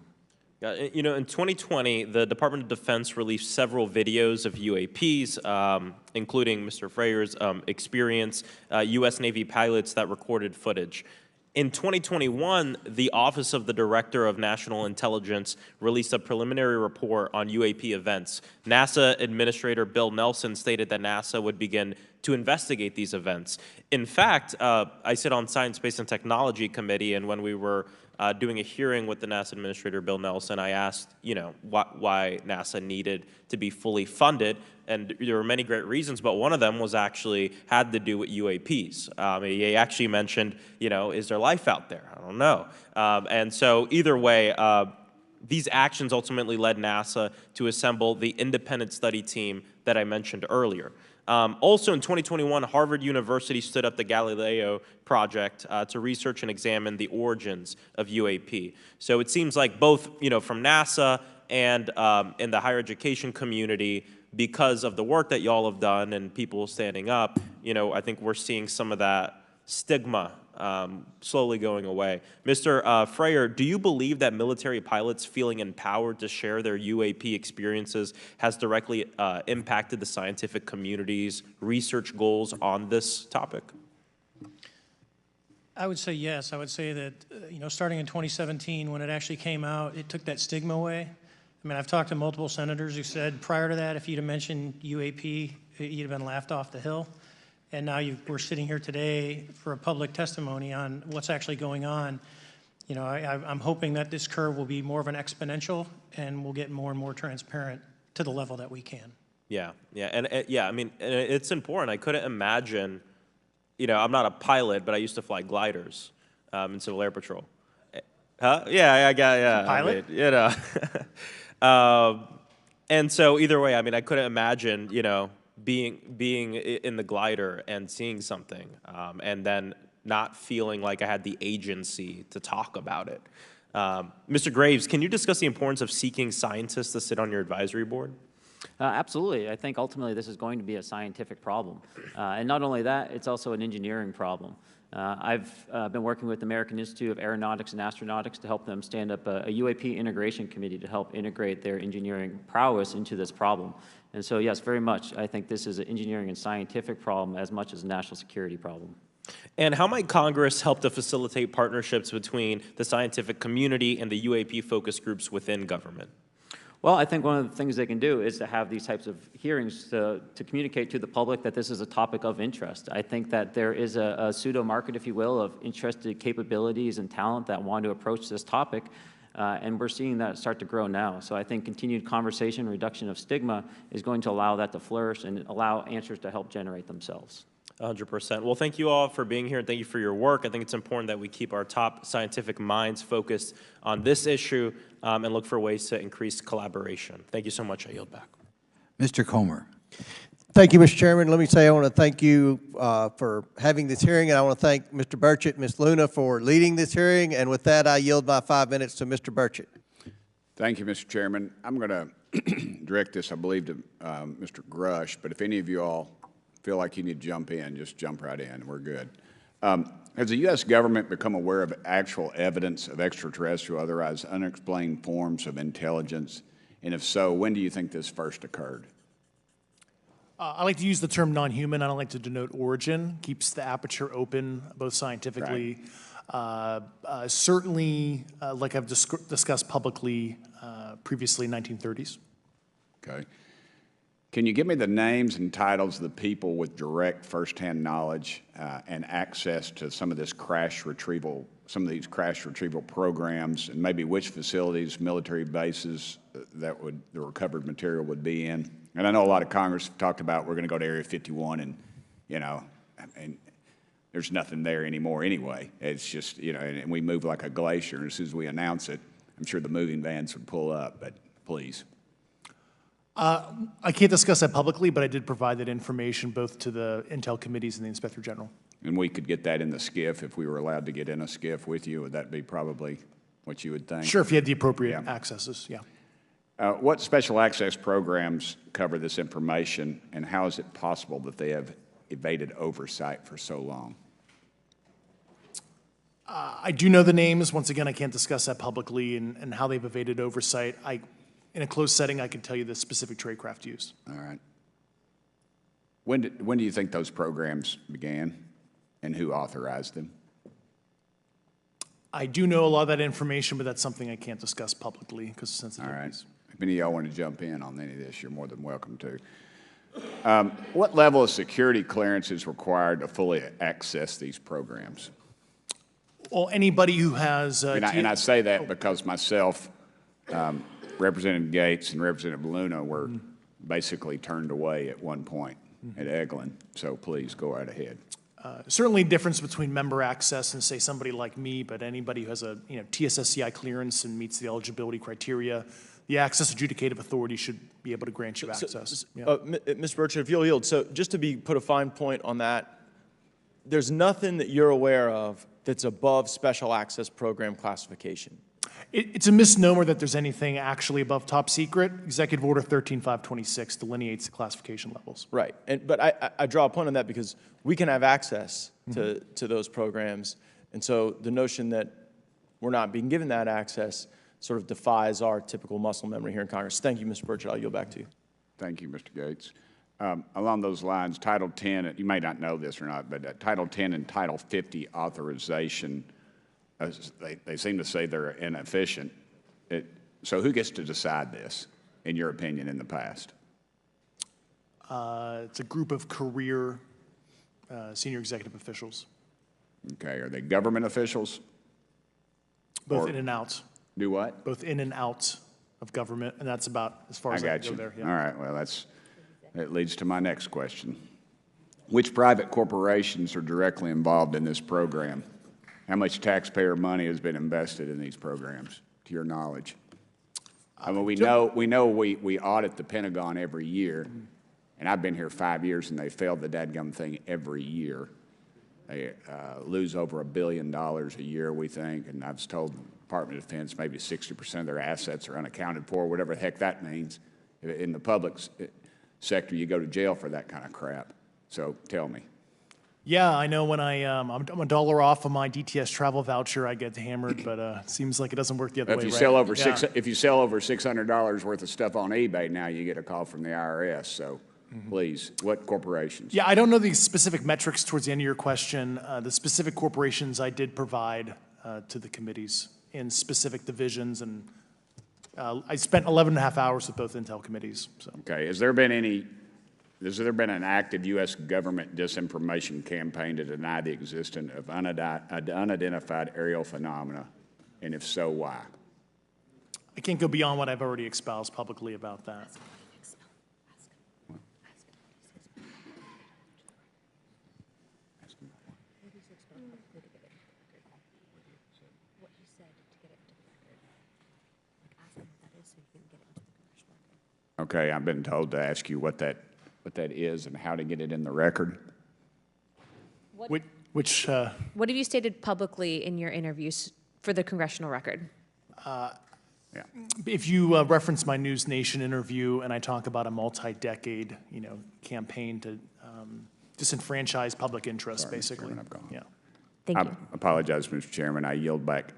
You know, in 2020, the Department of Defense released several videos of UAPs, including Mr. Fravor's experience, U.S. Navy pilots that recorded footage. In 2021, the Office of the Director of National Intelligence released a preliminary report on UAP events. NASA Administrator Bill Nelson stated that NASA would begin to investigate these events. In fact, I sit on Science, Space, and Technology Committee, and when we were doing a hearing with the NASA Administrator Bill Nelson, I asked, you know, why NASA needed to be fully funded, and there were many great reasons, but one of them was actually had to do with UAPs. He actually mentioned, you know, is there life out there? I don't know. And so either way, these actions ultimately led NASA to assemble the independent study team that I mentioned earlier. Also in 2021, Harvard University stood up the Galileo project to research and examine the origins of UAP. So it seems like both, you know, from NASA and in the higher education community, because of the work that y'all have done and people standing up, you know, I think we're seeing some of that stigma slowly going away. Mr. Fravor, do you believe that military pilots feeling empowered to share their UAP experiences has directly impacted the scientific community's research goals on this topic? I would say yes. I would say that, you know, starting in 2017, when it actually came out, it took that stigma away. I mean, I've talked to multiple senators who said prior to that, if you'd have mentioned UAP, you'd have been laughed off the hill. And now we're sitting here today for a public testimony on what's actually going on. You know, I'm hoping that this curve will be more of an exponential and we'll get more and more transparent to the level that we can. Yeah, I mean, it's important. I couldn't imagine, you know, I'm not a pilot, but I used to fly gliders in Civil Air Patrol. Huh? Yeah, Pilot? I mean, you know. And so either way, I mean, I couldn't imagine, you know, being in the glider and seeing something and then not feeling like I had the agency to talk about it. Mr. Graves, can you discuss the importance of seeking scientists to sit on your advisory board? Absolutely. I think ultimately this is going to be a scientific problem. And not only that, it's also an engineering problem. I've been working with the American Institute of Aeronautics and Astronautics to help them stand up a UAP integration committee to help integrate their engineering prowess into this problem. And so, yes, very much, I think this is an engineering and scientific problem as much as a national security problem. And how might Congress help to facilitate partnerships between the scientific community and the UAP focus groups within government? Well, I think one of the things they can do is to have these types of hearings to communicate to the public that this is a topic of interest. I think that there is a pseudo-market, if you will, of interested capabilities and talent that want to approach this topic, and we're seeing that start to grow now. So I think continued conversation, reduction of stigma is going to allow that to flourish and allow answers to help generate themselves. 100%. Well, thank you all for being here, and thank you for your work. I think it's important that we keep our top scientific minds focused on this issue and look for ways to increase collaboration. Thank you so much. I yield back. Mr. Comer. Thank you, Mr. Chairman. Let me say I want to thank you for having this hearing, and I want to thank Mr. Burchett and Ms. Luna for leading this hearing. And with that, I yield my 5 minutes to Mr. Burchett. Thank you, Mr. Chairman. I'm going to direct this, I believe, to Mr. Grusch, but if any of you all feel like you need to jump in, just jump right in. We're good. Has the U.S. government become aware of actual evidence of extraterrestrial, otherwise unexplained forms of intelligence? And if so, when do you think this first occurred? I like to use the term non-human. I don't like to denote origin. Keeps the aperture open, both scientifically. Certainly, like I've discussed publicly previously, 1930s. Okay. Can you give me the names and titles of the people with direct firsthand knowledge and access to some of this crash retrieval, some of these crash retrieval programs, and maybe which facilities, military bases that the recovered material would be in? And I know a lot of Congress have talked about we're going to go to Area 51, and and there's nothing there anymore anyway. It's just and we move like a glacier. And as soon as we announce it, I'm sure the moving vans would pull up. But please. I can't discuss that publicly, but I did provide that information both to the Intel committees and the Inspector General. And we could get that in the SCIF if we were allowed to get in a SCIF with you. Would that be probably what you would think? Sure, if you had the appropriate accesses, yeah. What special access programs cover this information, and how is it possible that they have evaded oversight for so long? I do know the names. Once again, I can't discuss that publicly and how they've evaded oversight. In a closed setting, I can tell you the specific tradecraft used. All right. When do you think those programs began, and who authorized them? I do know a lot of that information, but that's something I can't discuss publicly because of sensitivities. All right. If any of y'all want to jump in on any of this, you're more than welcome to. What level of security clearance is required to fully access these programs? Well, anybody who has... and I say that because myself, Representative Gates and Representative Luna were basically turned away at one point at Eglin. So please go right ahead. Certainly difference between member access and, say, somebody like me, but anybody who has a TSSCI clearance and meets the eligibility criteria, the access adjudicative authority should be able to grant you access. Mr. Burchett, if you'll yield, so just to put a fine point on that, there's nothing that you're aware of that's above special access program classification. It's a misnomer that there's anything actually above top secret. Executive Order 13526 delineates the classification levels. Right, but I draw a point on that because we can have access to those programs, and so the notion that we're not being given that access sort of defies our typical muscle memory here in Congress. Thank you, Mr. Burchett. I'll yield back to you. Thank you, Mr. Gates. Along those lines, Title 10, you may not know this or not, but Title 10 and Title 50 authorization, they seem to say they're inefficient. So who gets to decide this, in your opinion, in the past? It's a group of career senior executive officials. Okay, are they government officials? Both in and out. Do what? Both in and out of government, and that's about as far as I can go there. Yeah. All right, well, that leads to my next question. Which private corporations are directly involved in this program? How much taxpayer money has been invested in these programs, to your knowledge? I mean, we know we audit the Pentagon every year, and I've been here 5 years, and they failed the dadgum thing every year. They lose over $1 billion a year, we think, and I was told the Department of Defense maybe 60% of their assets are unaccounted for, whatever the heck that means. In the public sector, you go to jail for that kind of crap. So tell me. Yeah, I know when I'm a dollar off of my DTS travel voucher, I get hammered, but it seems like it doesn't work the other way. If you sell over if you sell over $600 worth of stuff on eBay now, you get a call from the IRS. So please, what corporations? Yeah, I don't know the specific metrics towards the end of your question. The specific corporations I did provide to the committees in specific divisions, and I spent 11 and a half hours with both Intel committees. So. Okay, has there been an active U.S. government disinformation campaign to deny the existence of unidentified aerial phenomena, and if so, why? I can't go beyond what I've already espoused publicly about that. Okay, I've been told to ask you what that is and how to get it in the record. What have you stated publicly in your interviews for the congressional record? If you reference my News Nation interview and I talk about a multi-decade, campaign to disenfranchise public interest, Sorry, Basically. Mr. Chairman, I've gone. Yeah. Thank you. I apologize, Mr. Chairman. I yield back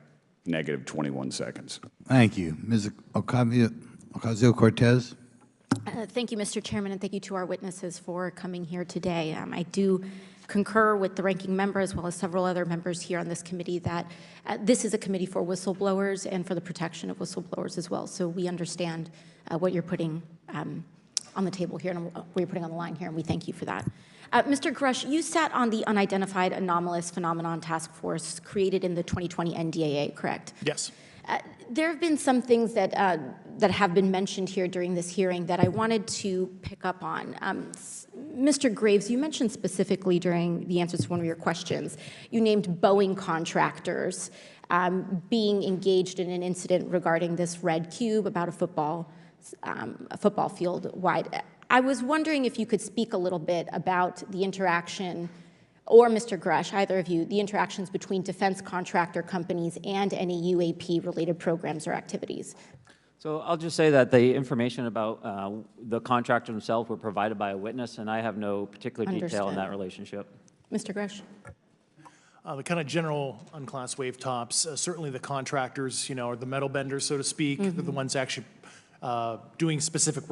negative 21 seconds. Thank you. Ms. Ocasio-Cortez? Thank you, Mr. Chairman, and thank you to our witnesses for coming here today. I do concur with the ranking member as well as several other members here on this committee that this is a committee for whistleblowers and for the protection of whistleblowers as well. So we understand what you're putting on the table here and what you're putting on the line here, and we thank you for that. Mr. Grusch, you sat on the Unidentified Anomalous Phenomenon Task Force created in the 2020 NDAA, correct? Yes. There have been some things that have been mentioned here during this hearing that I wanted to pick up on. Mr. Graves, you mentioned specifically during the answers to one of your questions, you named Boeing contractors being engaged in an incident regarding this red cube about a football field wide. I was wondering if you could speak a little bit about the interaction, or Mr. Grusch, either of you, the interactions between defense contractor companies and any UAP-related programs or activities. So I'll just say that the information about the contractor himself were provided by a witness, and I have no particular detail in that relationship. Mr. Grusch? The kind of general unclassed wave tops, certainly the contractors, you know, are the metal benders, so to speak, they're the ones actually doing specific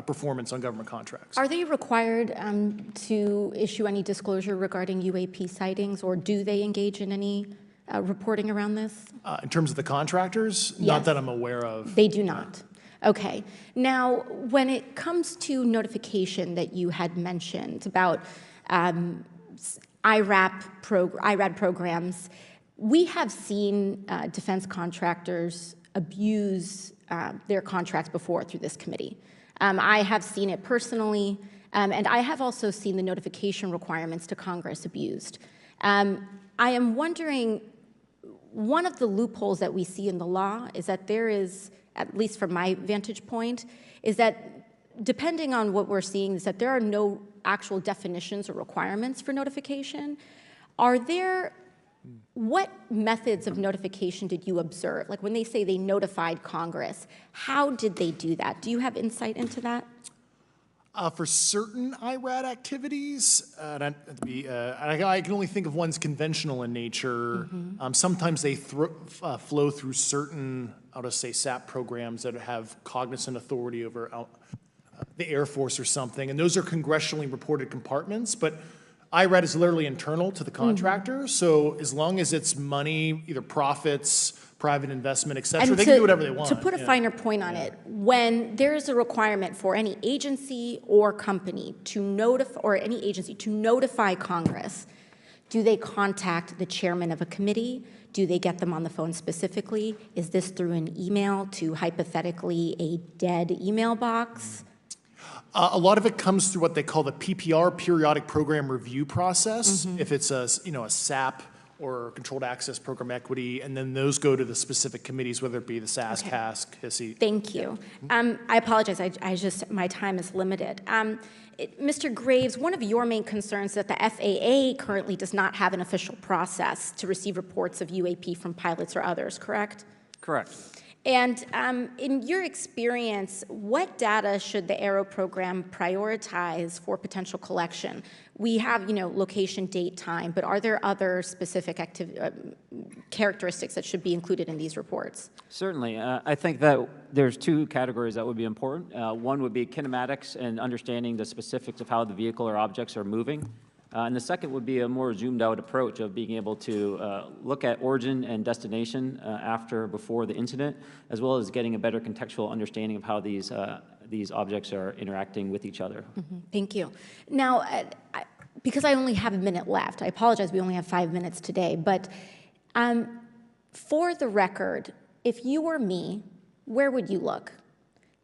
performance on government contracts. Are they required to issue any disclosure regarding UAP sightings, or do they engage in any reporting around this? In terms of the contractors, Yes. not that I'm aware of. They do not. Okay. Now, when it comes to notification that you had mentioned about IRAD programs, we have seen defense contractors abuse their contracts before through this committee. I have seen it personally, and I have also seen the notification requirements to Congress abused. I am wondering, one of the loopholes that we see in the law is that there is, at least from my vantage point, is that depending on what we're seeing, is that there are no actual definitions or requirements for notification. What methods of notification did you observe? Like when they say they notified Congress, how did they do that? Do you have insight into that? For certain IRAD activities, I can only think of ones conventional in nature. Sometimes they flow through certain, I'll just say, SAP programs that have cognizant authority over the Air Force or something, and those are congressionally reported compartments, but IRAD is literally internal to the contractor, so as long as it's money, either profits, private investment, et cetera, they can do whatever they want. To put a finer point on it, when there is a requirement for any agency or company to notify Congress, do they contact the chairman of a committee? Do they get them on the phone specifically? Is this through an email to hypothetically a dead email box? A lot of it comes through what they call the PPR, Periodic Program Review process, if it's a SAP or Controlled Access Program Equity, and then those go to the specific committees, whether it be the SAS, CASC, HISI. Thank you. I apologize, my time is limited. Mr. Graves, one of your main concerns is that the FAA currently does not have an official process to receive reports of UAP from pilots or others, correct? Correct. And in your experience, what data should the Aero program prioritize for potential collection? We have, location, date, time, but are there other specific characteristics that should be included in these reports? Certainly. I think that there's two categories that would be important. One would be kinematics and understanding the specifics of how the vehicle or objects are moving. And the second would be a more zoomed out approach of being able to look at origin and destination before the incident, as well as getting a better contextual understanding of how these objects are interacting with each other. Thank you. Now, because I only have a minute left, I apologize, we only have 5 minutes today, but for the record, if you were me, where would you look?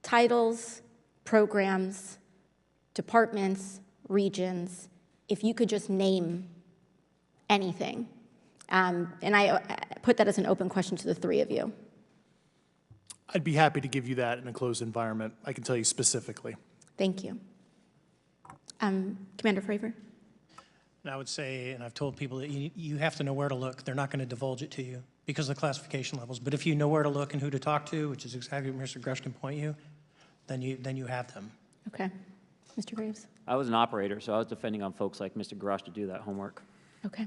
Titles, programs, departments, regions, if you could just name anything. And I put that as an open question to the three of you. I'd be happy to give you that in a closed environment. I can tell you specifically. Thank you. Commander Fravor? And I would say, and I've told people that you have to know where to look. They're not going to divulge it to you because of the classification levels. But if you know where to look and who to talk to, which is exactly what Mr. Grusch can point you, then you have them. Okay. Mr. Graves? I was an operator, so I was depending on folks like Mr. Grusch to do that homework. Okay.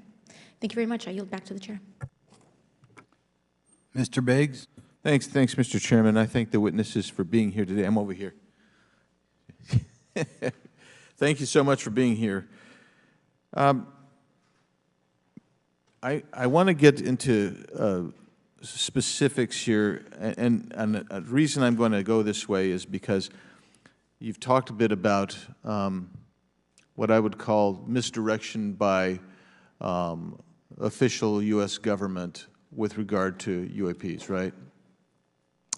Thank you very much. I yield back to the chair. Mr. Biggs? Thanks, Mr. Chairman. I thank the witnesses for being here today. I'm over here. Thank you so much for being here. I want to get into specifics here, and a reason I'm going to go this way is because you've talked a bit about what I would call misdirection by official U.S. government with regard to UAPs, right?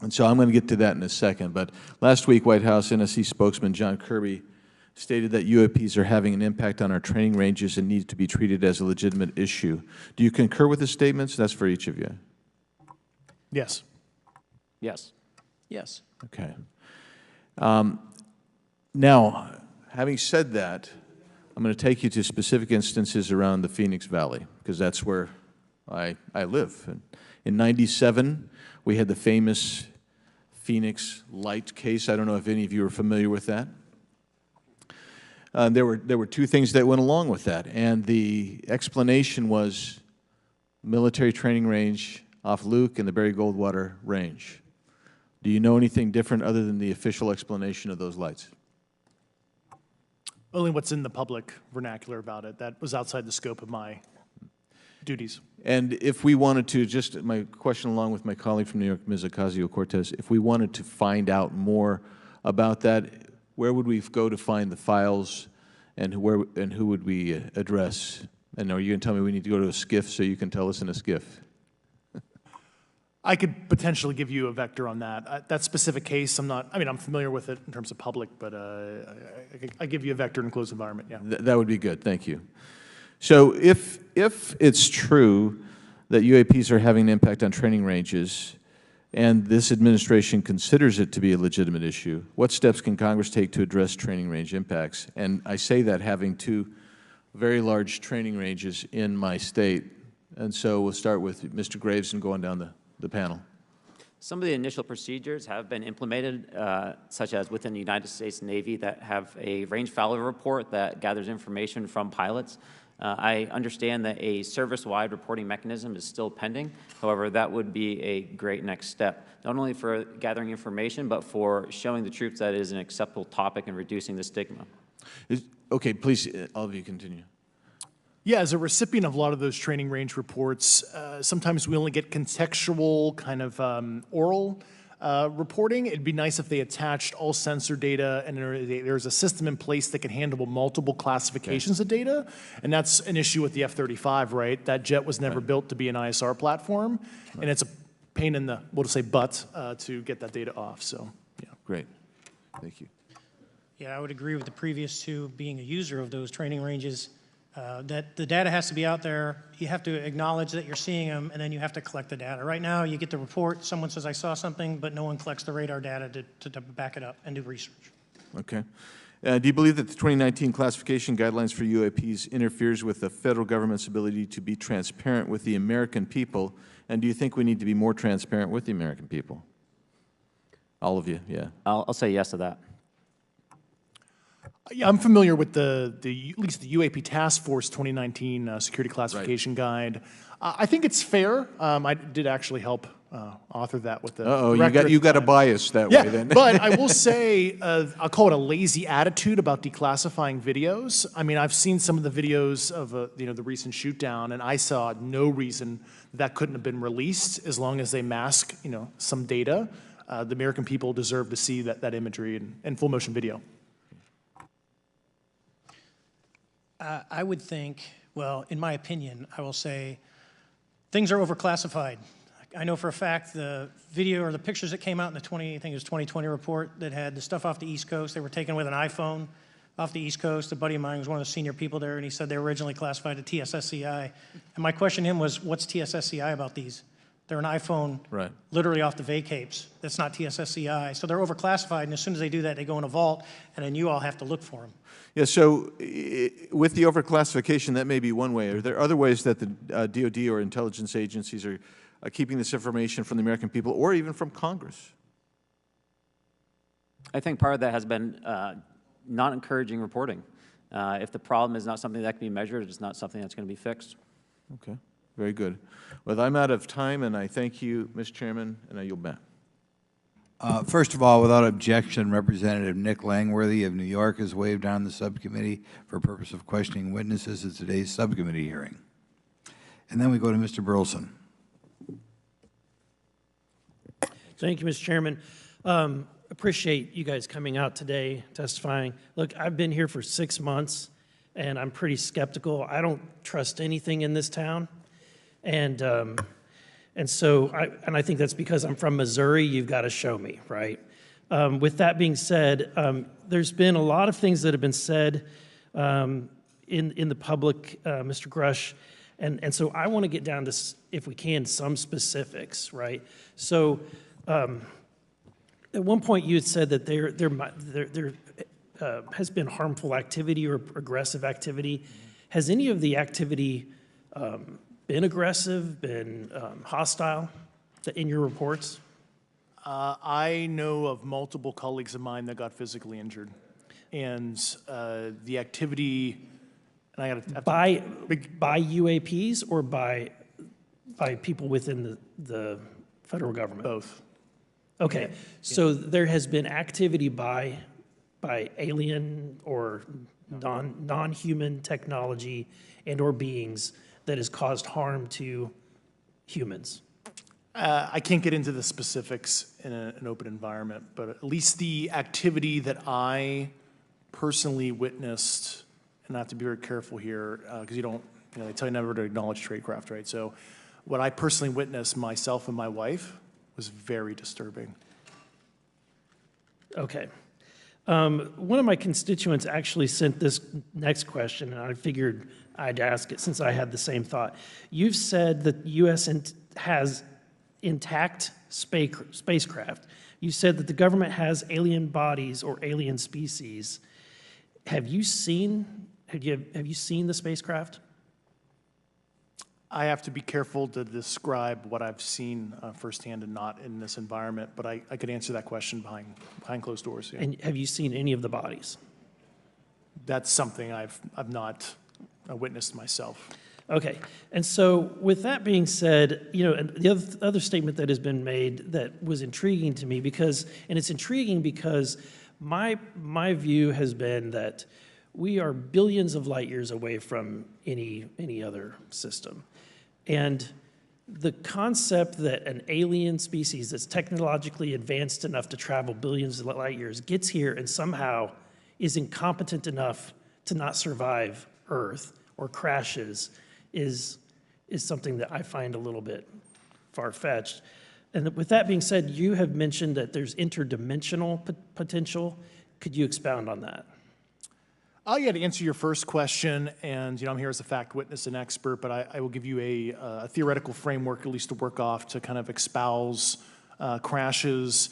And so I'm going to get to that in a second. But last week, White House NSC spokesman John Kirby stated that UAPs are having an impact on our training ranges and need to be treated as a legitimate issue. Do you concur with his statements? That's for each of you. Yes. Yes. Yes. Okay. Now, having said that, I'm going to take you to specific instances around the Phoenix Valley, because that's where I live. In '97, we had the famous Phoenix light case. I don't know if any of you are familiar with that. There were two things that went along with that, and the explanation was military training range off Luke and the Barry Goldwater Range. Do you know anything different other than the official explanation of those lights? Only what's in the public vernacular about it. That was outside the scope of my duties. And if we wanted to, just my question along with my colleague from New York, Ms. Ocasio-Cortez, if we wanted to find out more about that, where would we go to find the files, and who would we address? And are you going to tell me we need to go to a SCIF so you can tell us in a SCIF? I could potentially give you a vector on that. That specific case, I'm familiar with it in terms of public, but I give you a vector in enclosed environment, yeah. That would be good, thank you. So if it's true that UAPs are having an impact on training ranges, and this administration considers it to be a legitimate issue, what steps can Congress take to address training range impacts? And I say that having two very large training ranges in my state. And so we'll start with Mr. Graves and going down the panel. Some of the initial procedures have been implemented, such as within the United States Navy, that have a range failure report that gathers information from pilots. I understand that a service-wide reporting mechanism is still pending. However, that would be a great next step, not only for gathering information, but for showing the troops that it is an acceptable topic and reducing the stigma. Okay, please, all of you continue. Yeah, as a recipient of a lot of those training range reports, sometimes we only get contextual kind of oral reporting. It'd be nice if they attached all sensor data and there's a system in place that can handle multiple classifications of data. And that's an issue with the F-35, right? That jet was never built to be an ISR platform. And it's a pain in the, we'll just say, butt to get that data off. So, yeah. Great. Thank you. Yeah, I would agree with the previous two, being a user of those training ranges, that the data has to be out there. You have to acknowledge that you're seeing them, and then you have to collect the data. Right now, you get the report, someone says, I saw something, but no one collects the radar data to back it up and do research. Okay. Do you believe that the 2019 classification guidelines for UAPs interferes with the federal government's ability to be transparent with the American people? And do you think we need to be more transparent with the American people? All of you, yeah. I'll say yes to that. Yeah, I'm familiar with at least the UAP Task Force 2019 Security Classification Guide. I think it's fair. I did actually help author that with the director. you got a bias that way then. But I will say, I'll call it a lazy attitude about declassifying videos. I mean, I've seen some of the videos of the recent shoot down, and I saw no reason that couldn't have been released as long as they mask some data. The American people deserve to see that imagery and full motion video. I would think, well, in my opinion, I will say things are overclassified. I know for a fact the video or the pictures that came out in the 2020 report that had the stuff off the East Coast, they were taken with an iPhone off the East Coast. A buddy of mine was one of the senior people there, and he said they were originally classified to TSSCI. And my question to him was, what's TSSCI about these? They're an iPhone literally off the vacapes. That's not TSSCI. So they're overclassified, and as soon as they do that, they go in a vault, and then you all have to look for them. Yeah, so with the overclassification, that may be one way. Are there other ways that the DOD or intelligence agencies are keeping this information from the American people or even from Congress? I think part of that has been not encouraging reporting. If the problem is not something that can be measured, it's not something that's going to be fixed. Okay, very good. Well, I'm out of time, and I thank you, Mr. Chairman, and I yield back. First of all, without objection, Representative Nick Langworthy of New York has waived on the subcommittee for purpose of questioning witnesses at today's subcommittee hearing. And then we go to Mr. Burleson. Thank you, Mr. Chairman. Appreciate you guys coming out today, testifying. Look, I've been here for 6 months, and I'm pretty skeptical. I don't trust anything in this town. And so I think that's because I'm from Missouri. You've got to show me, right? With that being said, there's been a lot of things that have been said in the public, Mr. Grusch, and so I want to get down to, if we can, some specifics, right? So at one point you had said that there has been harmful activity or aggressive activity. Has any of the activity been aggressive, been hostile in your reports? I know of multiple colleagues of mine that got physically injured. And the activity, and I got to by UAPs or by people within the federal government? Both. Okay, so there has been activity by alien or non-human technology and or beings that has caused harm to humans. I can't get into the specifics in an open environment, but at least the activity that I personally witnessed, and I have to be very careful here because they tell you never to acknowledge tradecraft, right? So what I personally witnessed myself and my wife was very disturbing. Okay. One of my constituents actually sent this next question, and I figured I'd ask it since I had the same thought. You've said that the U.S. has intact spacecraft. You said that the government has alien bodies or alien species. Have you seen the spacecraft? I have to be careful to describe what I've seen firsthand and not in this environment, but I could answer that question behind closed doors. Yeah. And have you seen any of the bodies? That's something I've not witnessed myself. Okay, and so with that being said, and the other statement that has been made that was intriguing to me it's intriguing because my view has been that we are billions of light years away from any other system. And the concept that an alien species that's technologically advanced enough to travel billions of light years gets here and somehow is incompetent enough to not survive Earth or crashes is something that I find a little bit far-fetched. And with that being said, you have mentioned that there's interdimensional potential. Could you expound on that? Yeah, to answer your first question, and I'm here as a fact witness and expert, but I will give you a theoretical framework, at least to work off, to kind of espouse crashes,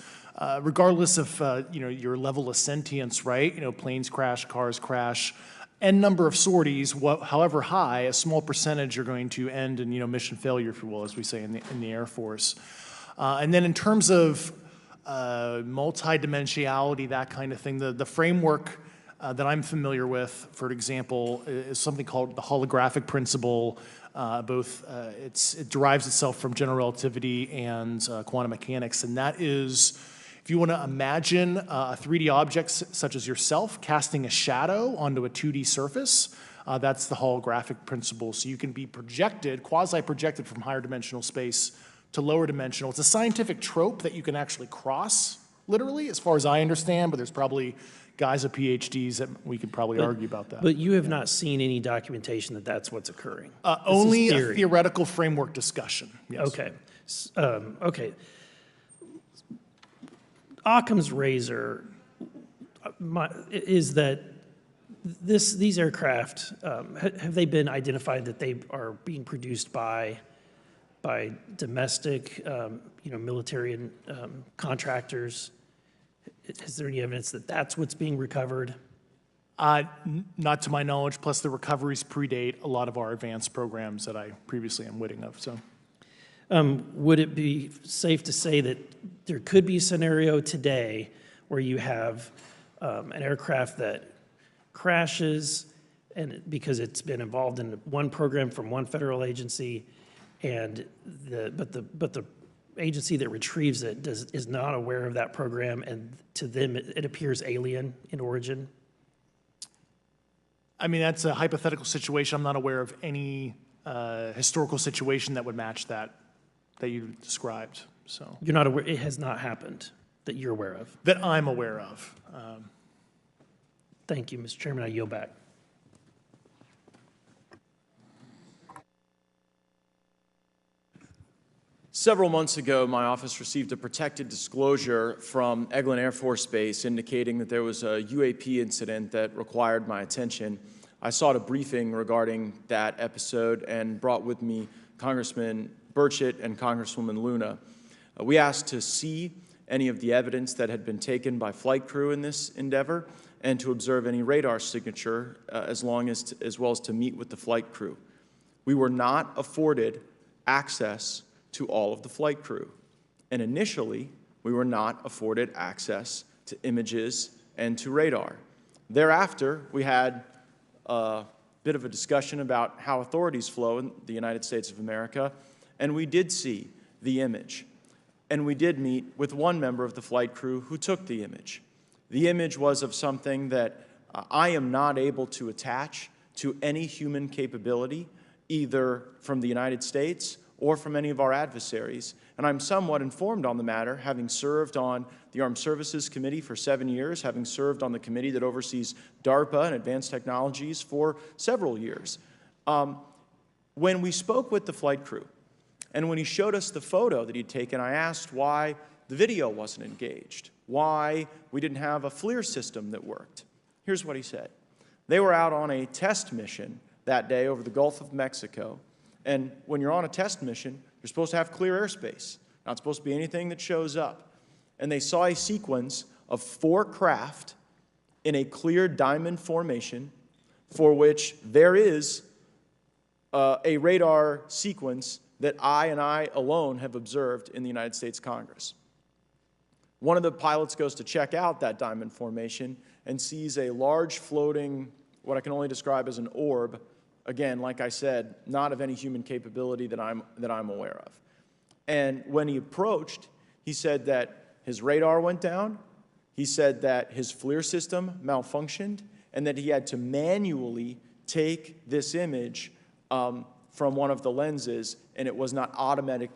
regardless of your level of sentience, right? Planes crash, cars crash, n number of sorties, however high, a small percentage are going to end in mission failure, if you will, as we say in the Air Force. And then in terms of multidimensionality, that kind of thing, the framework that I'm familiar with, for example, is something called the holographic principle. It derives itself from general relativity and quantum mechanics, and that is, if you want to imagine a 3D object such as yourself casting a shadow onto a 2D surface, that's the holographic principle. So you can be projected, quasi-projected from higher dimensional space to lower dimensional. It's a scientific trope that you can actually cross, literally, as far as I understand, but there's probably guys with PhDs that we could probably argue about that. But you have not seen any documentation that that's what's occurring? Only a theoretical framework discussion, yes. Okay. Okay. Occam's razor is that these aircraft, have they been identified that they are being produced by domestic, military and contractors? Is there any evidence that that's what's being recovered? Not to my knowledge, plus the recoveries predate a lot of our advanced programs that I previously am witting of, so. Would it be safe to say that there could be a scenario today where you have an aircraft that crashes because it's been involved in one program from one federal agency, but the agency that retrieves it is not aware of that program, and to them it appears alien in origin? I mean, that's a hypothetical situation. I'm not aware of any historical situation that would match that you described. So You're not aware, it has not happened that you're aware of? that I'm aware of. Thank you, Mr. Chairman. I yield back. Several months ago, my office received a protected disclosure from Eglin Air Force Base indicating that there was a UAP incident that required my attention. I sought a briefing regarding that episode and brought with me Congressman Burchett and Congresswoman Luna. We asked to see any of the evidence that had been taken by flight crew in this endeavor and to observe any radar signature as well as to meet with the flight crew. We were not afforded access to all of the flight crew. And initially, we were not afforded access to images and to radar. Thereafter, we had a bit of a discussion about how authorities flow in the United States of America, and we did see the image. And we did meet with one member of the flight crew who took the image. The image was of something that I am not able to attach to any human capability, either from the United States or from any of our adversaries. And I'm somewhat informed on the matter, having served on the Armed Services Committee for 7 years, having served on the committee that oversees DARPA and advanced technologies for several years. When we spoke with the flight crew, and when he showed us the photo that he'd taken, I asked why the video wasn't engaged, why we didn't have a FLIR system that worked. Here's what he said. They were out on a test mission that day over the Gulf of Mexico. And when you're on a test mission, you're supposed to have clear airspace. Not supposed to be anything that shows up. And they saw a sequence of 4 craft in a clear diamond formation for which there is a radar sequence that I alone have observed in the United States Congress. One of the pilots goes to check out that diamond formation and sees a large floating, what I can only describe as an orb. Again, like I said, not of any human capability that I'm aware of. And when he approached, he said that his radar went down, he said that his FLIR system malfunctioned, and that he had to manually take this image from one of the lenses, and it was not automated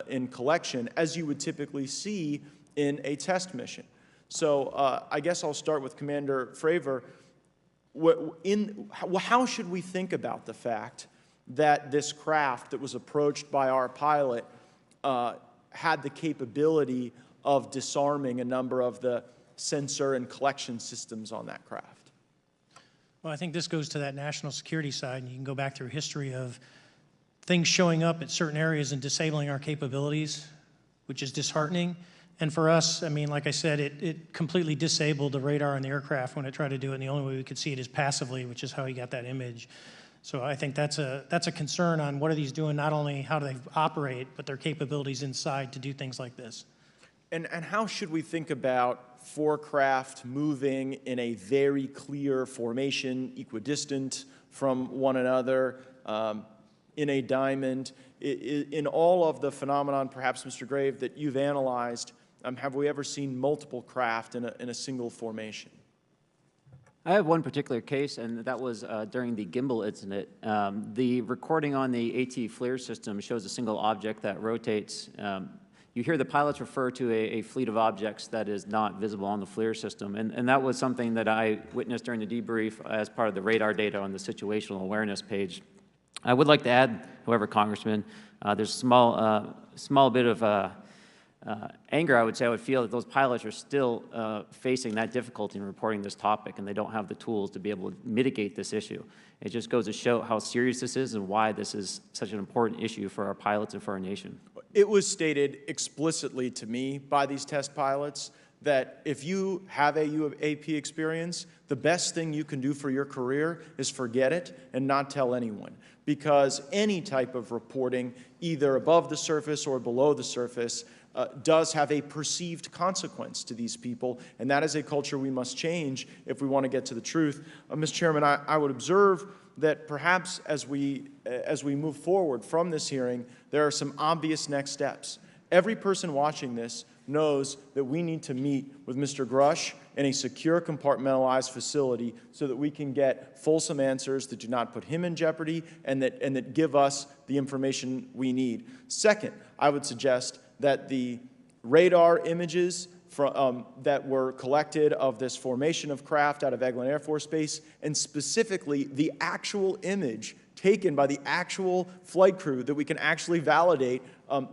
in collection, as you would typically see in a test mission. So I guess I'll start with Commander Fravor. How should we think about the fact that this craft that was approached by our pilot had the capability of disarming a number of the sensor and collection systems on that craft? Well, I think this goes to that national security side, and you can go back through history of things showing up at certain areas and disabling our capabilities, which is disheartening. And for us, I mean, like I said, it completely disabled the radar on the aircraft when it tried to do it, and the only way we could see it is passively, which is how he got that image. So I think that's a concern on what are these doing, not only how do they operate, but their capabilities inside to do things like this. And how should we think about 4 craft moving in a very clear formation, equidistant from one another, in a diamond? In all of the phenomenon, perhaps, Mr. Grave, that you've analyzed, have we ever seen multiple craft in a single formation? I have one particular case, and that was during the gimbal incident. The recording on the AT FLIR system shows a single object that rotates. You hear the pilots refer to a fleet of objects that is not visible on the FLIR system, and that was something that I witnessed during the debrief as part of the radar data on the situational awareness page. I would like to add, however, Congressman, there's a small bit of anger, I would say, I would feel that those pilots are still facing that difficulty in reporting this topic, and they don't have the tools to be able to mitigate this issue. It just goes to show how serious this is and why this is such an important issue for our pilots and for our nation. It was stated explicitly to me by these test pilots that if you have a UAP experience, the best thing you can do for your career is forget it and not tell anyone. Because any type of reporting, either above the surface or below the surface, does have a perceived consequence to these people, and that is a culture we must change if we want to get to the truth. Mr. Chairman, I would observe that perhaps as we move forward from this hearing, there are some obvious next steps. Every person watching this knows that we need to meet with Mr. Grusch in a secure, compartmentalized facility so that we can get fulsome answers that do not put him in jeopardy and that give us the information we need. Second, I would suggest that the radar images that were collected of this formation of craft out of Eglin Air Force Base, and specifically the actual image taken by the actual flight crew that we can actually validate,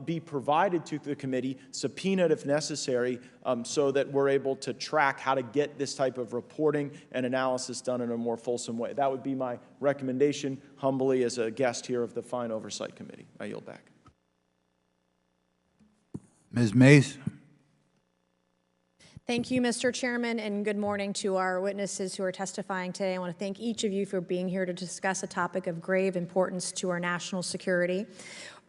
be provided to the committee, subpoenaed if necessary, so that we're able to track how to get this type of reporting and analysis done in a more fulsome way. That would be my recommendation, humbly, as a guest here of the fine Oversight Committee. I yield back. Ms. Mace? Thank you, Mr. Chairman, and good morning to our witnesses who are testifying today. I want to thank each of you for being here to discuss a topic of grave importance to our national security.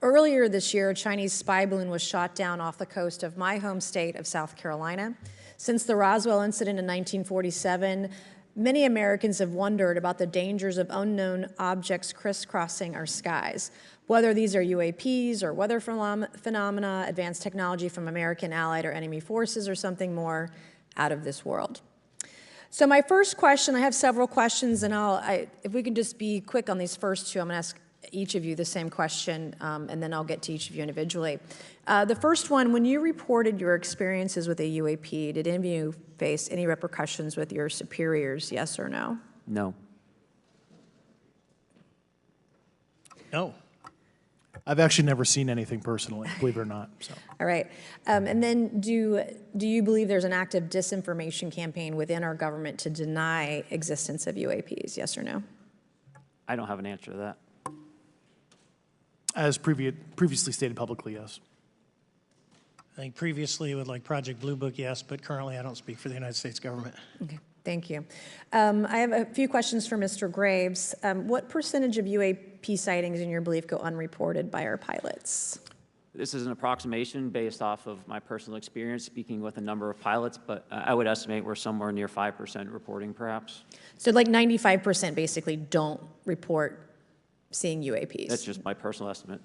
Earlier this year, a Chinese spy balloon was shot down off the coast of my home state of South Carolina. Since the Roswell incident in 1947, many Americans have wondered about the dangers of unknown objects crisscrossing our skies. Whether these are UAPs or weather phenomena, advanced technology from American, allied, or enemy forces, or something more out of this world. So my first question, I have several questions, and if we can just be quick on these first two, I'm going to ask each of you the same question, and then I'll get to each of you individually. The first one, when you reported your experiences with a UAP, did any of you face any repercussions with your superiors, yes or no? No. No. I've actually never seen anything personally, believe it or not. So. All right. And then do you believe there's an active disinformation campaign within our government to deny existence of UAPs, yes or no? I don't have an answer to that. As previously stated publicly, yes. I think previously with like Project Blue Book, yes, but currently I don't speak for the United States government. Okay, thank you. I have a few questions for Mr. Graves. What percentage of UAP sightings, in your belief, go unreported by our pilots? This is an approximation based off of my personal experience speaking with a number of pilots, but I would estimate we're somewhere near 5% reporting, perhaps. So like 95% basically don't report seeing UAPs? That's just my personal estimate.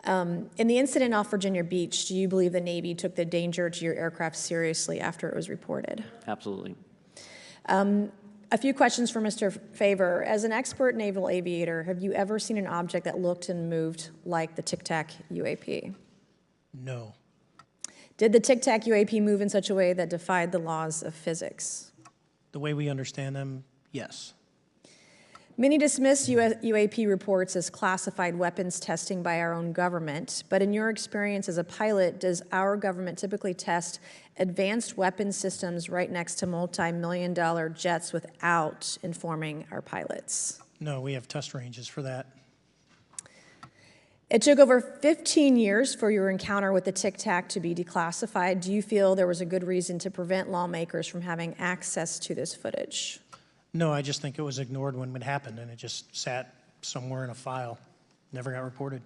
In the incident off Virginia Beach, do you believe the Navy took the danger to your aircraft seriously after it was reported? Absolutely. A few questions for Mr. Fravor. As an expert naval aviator, have you ever seen an object that looked and moved like the Tic Tac UAP? No. Did the Tic Tac UAP move in such a way that defied the laws of physics? The way we understand them, yes. Many dismiss UAP reports as classified weapons testing by our own government, but in your experience as a pilot, does our government typically test advanced weapon systems right next to multi-million-dollar jets without informing our pilots? No, we have test ranges for that. It took over 15 years for your encounter with the Tic Tac to be declassified. Do you feel there was a good reason to prevent lawmakers from having access to this footage? No, I just think it was ignored when it happened, and it just sat somewhere in a file. Never got reported.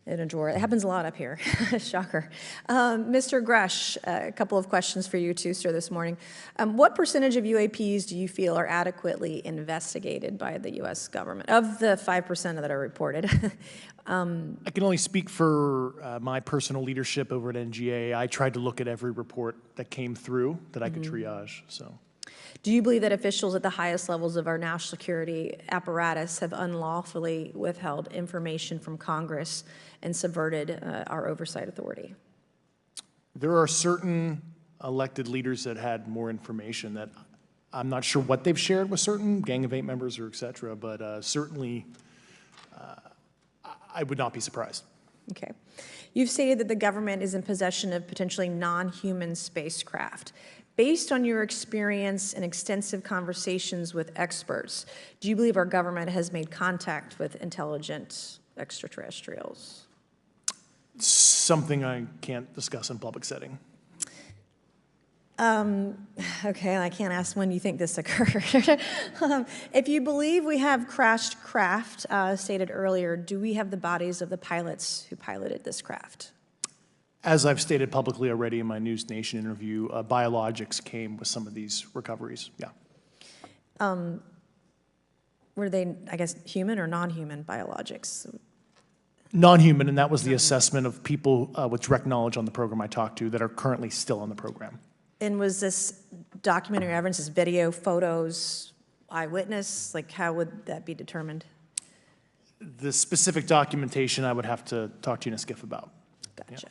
In a drawer. It happens a lot up here. Shocker. Mr. Grusch, a couple of questions for you too, sir, this morning. What percentage of UAPs do you feel are adequately investigated by the U.S. government, of the 5% that are reported? I can only speak for my personal leadership over at NGA. I tried to look at every report that came through that I could triage. So. Do you believe that officials at the highest levels of our national security apparatus have unlawfully withheld information from Congress and subverted our oversight authority? There are certain elected leaders that had more information that I'm not sure what they've shared with certain Gang of Eight members or et cetera, but certainly I would not be surprised. Okay. You've stated that the government is in possession of potentially non-human spacecraft. Based on your experience and extensive conversations with experts, do you believe our government has made contact with intelligent extraterrestrials? Something I can't discuss in public setting. Okay, I can't ask when you think this occurred. If you believe we have crashed craft, stated earlier, do we have the bodies of the pilots who piloted this craft? As I've stated publicly already in my News Nation interview, biologics came with some of these recoveries, yeah. were they, I guess, human or non-human biologics? Non-human, and that was the assessment of people with direct knowledge on the program I talked to that are currently still on the program. And was this documentary evidence, this video, photos, eyewitness? Like, how would that be determined? The specific documentation I would have to talk to you in a skiff about. Gotcha.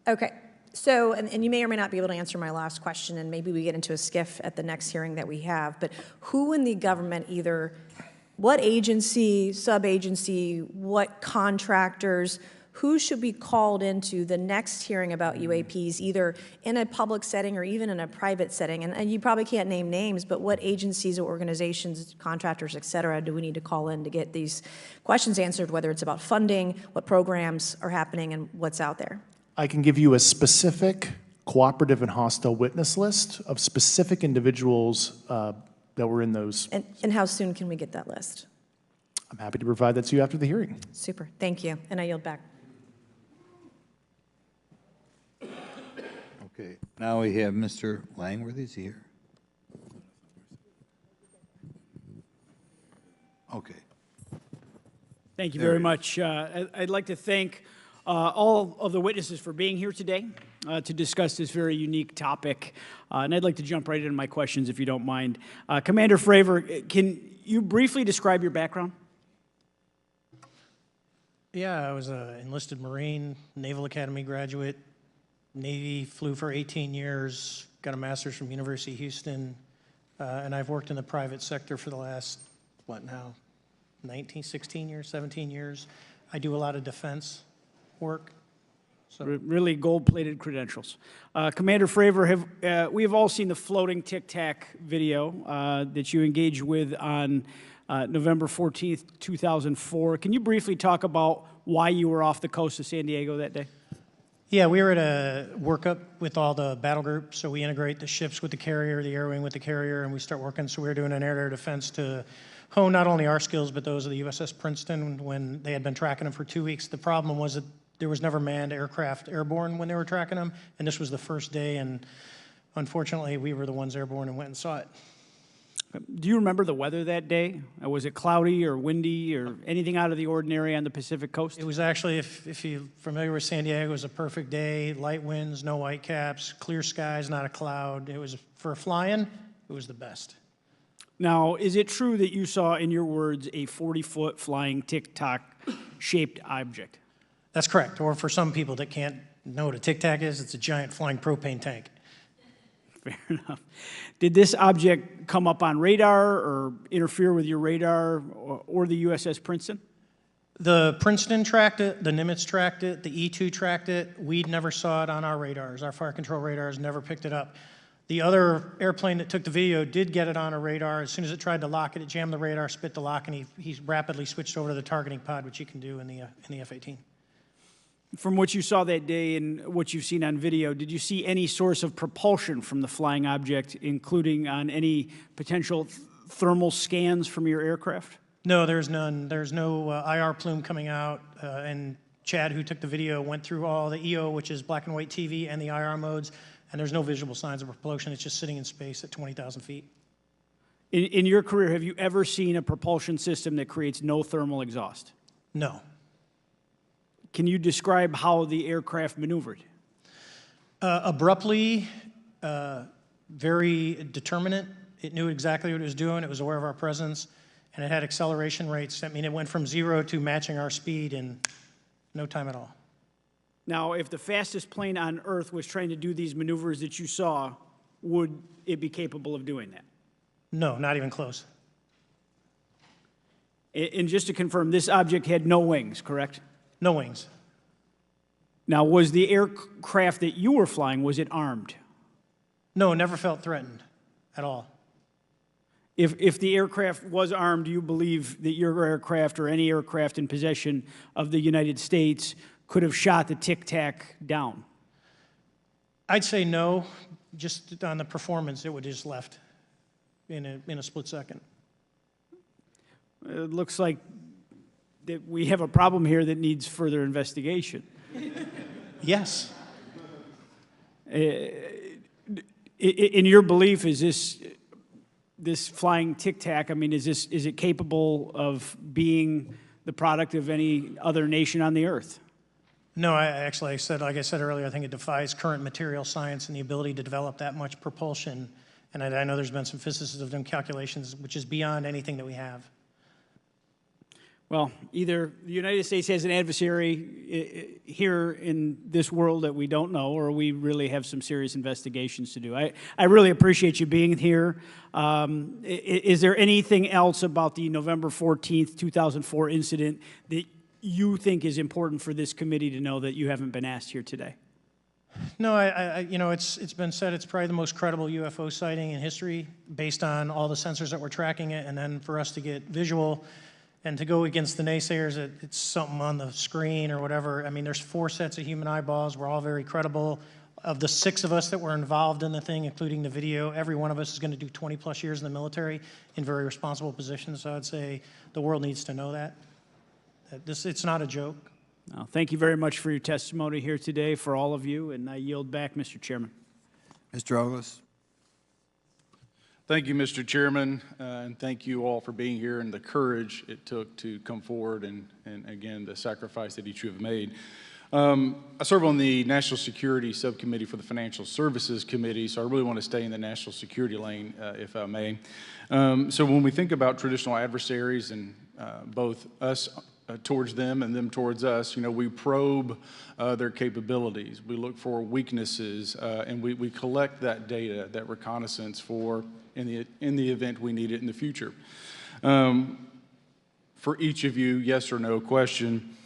Okay. So, and you may or may not be able to answer my last question, and maybe we get into a skiff at the next hearing that we have, but who in the government, either what agency, sub-agency, what contractors, who should be called into the next hearing about UAPs, either in a public setting or even in a private setting? And you probably can't name names, but what agencies or organizations, contractors, et cetera, do we need to call in to get these questions answered, whether it's about funding, what programs are happening, and what's out there? I can give you a specific cooperative and hostile witness list of specific individuals that were in those. And how soon can we get that list? I'm happy to provide that to you after the hearing. Super. Thank you. And I yield back. Okay, now we have Mr. Langworthy. Is he here? Okay. Thank you very much. I'd like to thank all of the witnesses for being here today to discuss this very unique topic. And I'd like to jump right into my questions, if you don't mind. Commander Fravor, can you briefly describe your background? Yeah, I was an enlisted Marine, Naval Academy graduate, Navy, flew for 18 years, got a master's from University of Houston, and I've worked in the private sector for the last, 16 years, 17 years. I do a lot of defense work. So. Really gold-plated credentials. Commander Fravor, we have all seen the floating Tic Tac video that you engaged with on November 14th, 2004. Can you briefly talk about why you were off the coast of San Diego that day? Yeah, we were at a workup with all the battle groups, so we integrate the ships with the carrier, the air wing with the carrier, and we start working. So we were doing an air-to-air defense to hone not only our skills, but those of the USS Princeton when they had been tracking them for 2 weeks. The problem was that there was never manned aircraft airborne when they were tracking them, and this was the first day, and unfortunately, we were the ones airborne and went and saw it. Do you remember the weather that day? Was it cloudy or windy or anything out of the ordinary on the Pacific coast? It was actually, if you're familiar with San Diego, it was a perfect day, light winds, no white caps, clear skies, not a cloud. It was, for flying, it was the best. Now, is it true that you saw, in your words, a 40-foot flying tic-tac-shaped object? That's correct. Or for some people that can't know what a tic-tac is, it's a giant flying propane tank. Fair enough. Did this object come up on radar or interfere with your radar or the USS Princeton? The Princeton tracked it, the Nimitz tracked it, the E-2 tracked it. We never saw it on our radars. Our fire control radars never picked it up. The other airplane that took the video did get it on a radar. As soon as it tried to lock it, it jammed the radar, spit the lock, and he rapidly switched over to the targeting pod, which you can do in the F-18. From what you saw that day and what you've seen on video, did you see any source of propulsion from the flying object, including on any potential thermal scans from your aircraft? No, there's none. There's no IR plume coming out, and Chad, who took the video, went through all the EO, which is black and white TV, and the IR modes, and there's no visible signs of propulsion. It's just sitting in space at 20,000 feet. In your career, have you ever seen a propulsion system that creates no thermal exhaust? No. Can you describe how the aircraft maneuvered? Abruptly, very determinate. It knew exactly what it was doing. It was aware of our presence, and it had acceleration rates. I mean, it went from 0 to matching our speed in no time at all. Now, if the fastest plane on Earth was trying to do these maneuvers that you saw, would it be capable of doing that? No, not even close. And just to confirm, this object had no wings, correct? No wings. Now, was the aircraft that you were flying, was it armed? No, never felt threatened at all. If the aircraft was armed, do you believe that your aircraft or any aircraft in possession of the United States could have shot the Tic Tac down? I'd say no. Just on the performance, it would have just left in a split second. It looks like that we have a problem here that needs further investigation. Yes. In your belief, is this this flying Tic Tac, I mean, is it capable of being the product of any other nation on the earth? No, I said, like I said earlier, I think it defies current material science and the ability to develop that much propulsion. And I know there's been some physicists have done calculations, which is beyond anything that we have. Well, either the United States has an adversary here in this world that we don't know, or we really have some serious investigations to do. I really appreciate you being here. Is there anything else about the November 14th, 2004 incident that you think is important for this committee to know that you haven't been asked here today? No, you know, it's been said it's probably the most credible UFO sighting in history based on all the sensors that were tracking it, and then for us to get visual and to go against the naysayers that it's something on the screen or whatever. I mean, there's 4 sets of human eyeballs. We're all very credible. Of the 6 of us that were involved in the thing, including the video, every one of us is going to do 20+ years in the military in very responsible positions. So I'd say the world needs to know that. It's not a joke. Well, thank you very much for your testimony here today for all of you, and I yield back, Mr. Chairman. Mr. Ogles. Thank you, Mr. Chairman, and thank you all for being here and the courage it took to come forward and again, the sacrifice that each of you have made. I serve on the National Security Subcommittee for the Financial Services Committee, so I really want to stay in the national security lane, if I may. So when we think about traditional adversaries and both us towards them and them towards us, you know, we probe their capabilities. We look for weaknesses, and we collect that data, that reconnaissance for in the event we need it in the future. For each of you, yes or no question,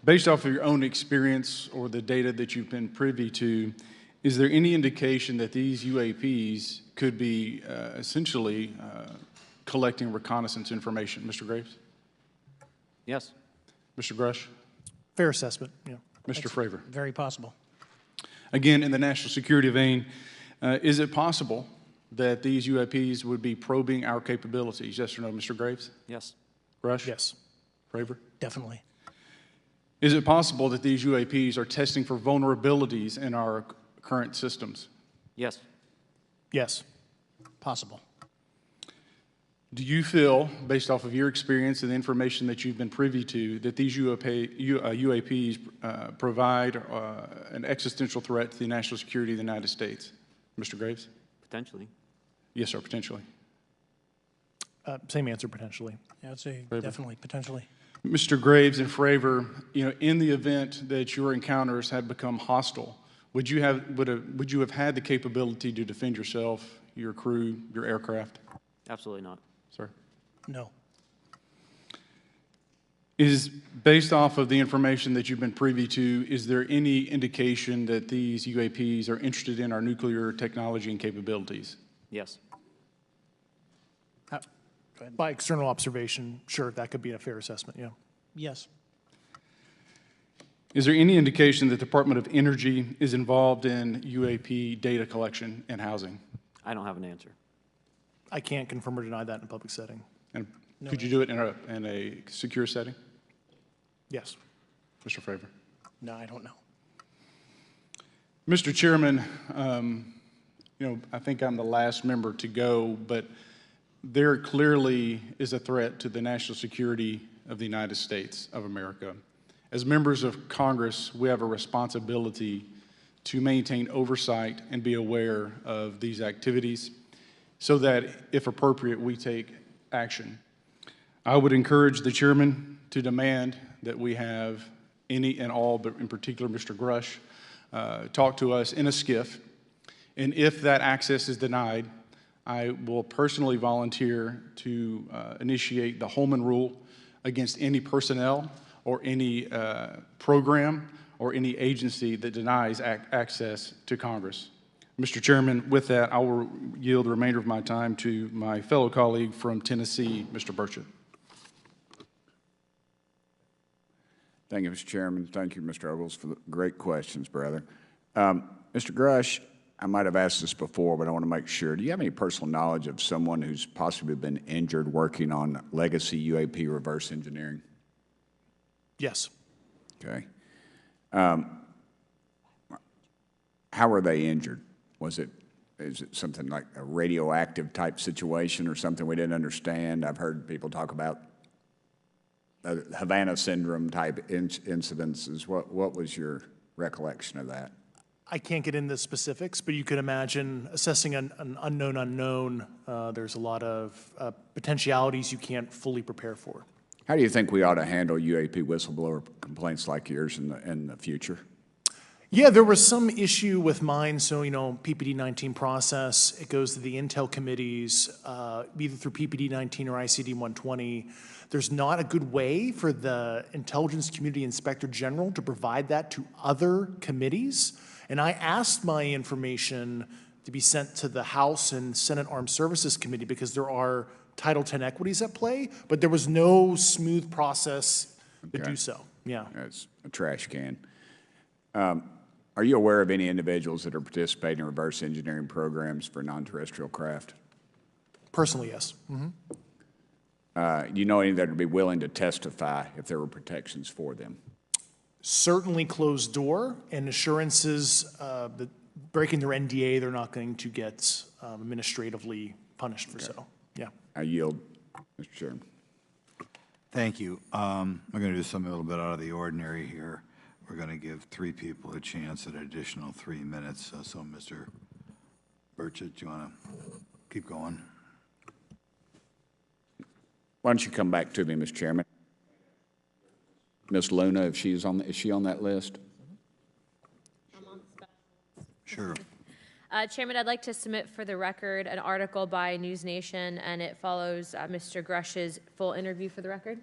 based off of your own experience or the data that you've been privy to, is there any indication that these UAPs could be essentially collecting reconnaissance information? Mr. Graves? Yes. Mr. Grusch? Fair assessment, yeah. Mr. Fravor? Very possible. Again, in the national security vein, is it possible that these UAPs would be probing our capabilities? Yes or no, Mr. Graves? Yes. Grusch? Yes. Fravor? Definitely. Is it possible that these UAPs are testing for vulnerabilities in our current systems? Yes. Yes. Possible. Do you feel, based off of your experience and the information that you've been privy to, that these UAPs provide an existential threat to the national security of the United States? Mr. Graves? Potentially. Yes, sir, potentially. Same answer, potentially. Yeah, I'd say Fravor? definitely, potentially. Mr. Graves and Fravor, you know, in the event that your encounters had become hostile, would you have had the capability to defend yourself, your crew, your aircraft? Absolutely not. Sir? No. Is, based off of the information that you've been privy to, is there any indication that these UAPs are interested in our nuclear technology and capabilities? Yes. By external observation, sure, that could be a fair assessment, yeah. Yes. Is there any indication that the Department of Energy is involved in UAP data collection and housing? I don't have an answer. I can't confirm or deny that in a public setting. And could you do it in a secure setting? Yes. Mr. Fravor? No, I don't know. Mr. Chairman, you know, I think I'm the last member to go, but there clearly is a threat to the national security of the United States of America. As members of Congress, we have a responsibility to maintain oversight and be aware of these activities so that, if appropriate, we take action. I would encourage the chairman to demand that we have any and all, but in particular Mr. Grusch, talk to us in a skiff. And if that access is denied, I will personally volunteer to initiate the Holman Rule against any personnel or any program or any agency that denies access to Congress. Mr. Chairman, with that, I will yield the remainder of my time to my fellow colleague from Tennessee, Mr. Burchett. Thank you, Mr. Chairman. Thank you, Mr. Ogles, for the great questions, brother. Mr. Grusch, I might have asked this before, but I want to make sure. Do you have any personal knowledge of someone who's possibly been injured working on legacy UAP reverse engineering? Yes. Okay. How were they injured? Was it is it something like a radioactive type situation or something we didn't understand? I've heard people talk about Havana syndrome type incidences. What was your recollection of that? I can't get into specifics, but you could imagine assessing an unknown unknown. There's a lot of potentialities you can't fully prepare for. How do you think we ought to handle UAP whistleblower complaints like yours in the future? Yeah, there was some issue with mine. So, PPD 19 process, it goes to the intel committees, either through PPD 19 or ICD 120. There's not a good way for the Intelligence Community Inspector General to provide that to other committees. And I asked my information to be sent to the House and Senate Armed Services Committee because there are Title X equities at play, but there was no smooth process to do so. Yeah. That's a trash can. Are you aware of any individuals that are participating in reverse engineering programs for non-terrestrial craft? Personally, yes. Do you know any that would be willing to testify if there were protections for them? Certainly closed door and assurances that breaking their NDA, they're not going to get administratively punished for so. Yeah. I yield, Mr. Chairman. Thank you. I'm going to do something a little bit out of the ordinary here. We're going to give 3 people a chance at an additional 3 minutes. So, Mr. Burchett, do you want to keep going? Why don't you come back to me, Mr. Chairman? Ms. Luna, if she's on, is she on that list? Sure. Chairman, I'd like to submit for the record an article by News Nation, and it follows Mr. Grusch's full interview for the record.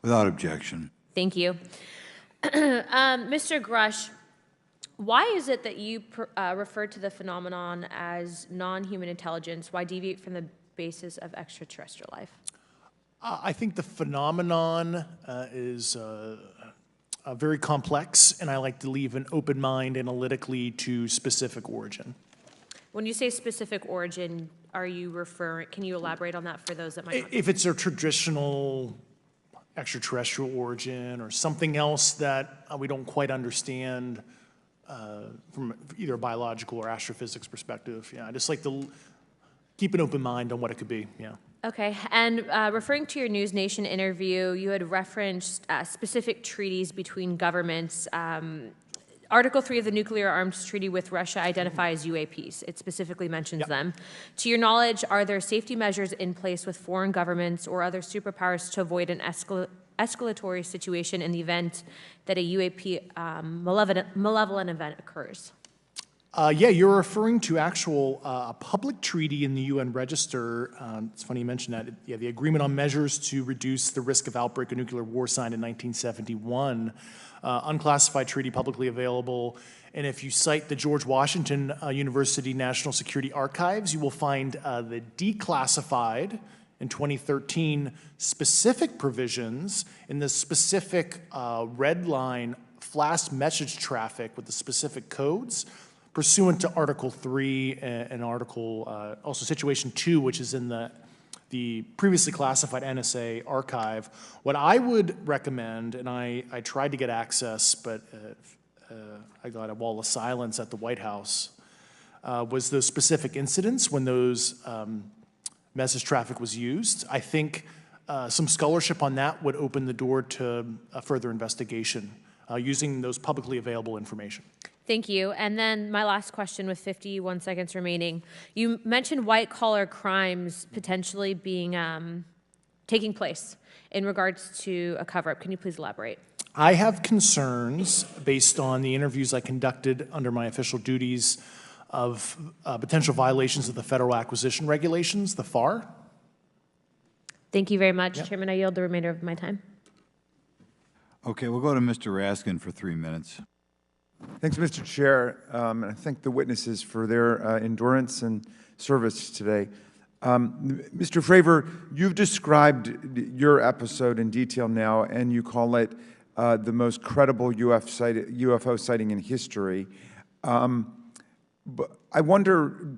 Without objection. Thank you. Mr. Grusch, why is it that you refer to the phenomenon as non-human intelligence? Why deviate from the basis of extraterrestrial life? I think the phenomenon is very complex, and I like to leave an open mind analytically to specific origin. When you say specific origin, are you referring, can you elaborate on that for those that might not? If it's a traditional extraterrestrial origin or something else that we don't quite understand from either a biological or astrophysics perspective, yeah, I just like to keep an open mind on what it could be, yeah. Okay, and referring to your News Nation interview, you had referenced specific treaties between governments. Article 3 of the Nuclear Arms Treaty with Russia identifies UAPs. It specifically mentions them. To your knowledge, are there safety measures in place with foreign governments or other superpowers to avoid an escalatory situation in the event that a UAP malevolent event occurs? Yeah, you're referring to actual a public treaty in the UN Register. It's funny you mentioned that. Yeah, the Agreement on Measures to Reduce the Risk of Outbreak of Nuclear War signed in 1971. Unclassified treaty publicly available. And if you cite the George Washington University National Security Archives, you will find the declassified in 2013 specific provisions in the specific red line flash message traffic with the specific codes pursuant to Article 3 and Article, also Situation 2, which is in the previously classified NSA archive. What I would recommend, and I tried to get access, but I got a wall of silence at the White House, was those specific incidents when those message traffic was used. I think some scholarship on that would open the door to a further investigation using those publicly available information. Thank you. And then my last question with 51 seconds remaining. You mentioned white-collar crimes potentially being taking place in regards to a cover-up. Can you please elaborate? I have concerns based on the interviews I conducted under my official duties of potential violations of the Federal Acquisition Regulations, the FAR. Thank you very much, Chairman. I yield the remainder of my time. Okay, we'll go to Mr. Raskin for 3 minutes. Thanks, Mr. Chair, and I thank the witnesses for their endurance and service today. Mr. Fravor, you've described your episode in detail now, and you call it the most credible UFO sighting in history. But I wonder,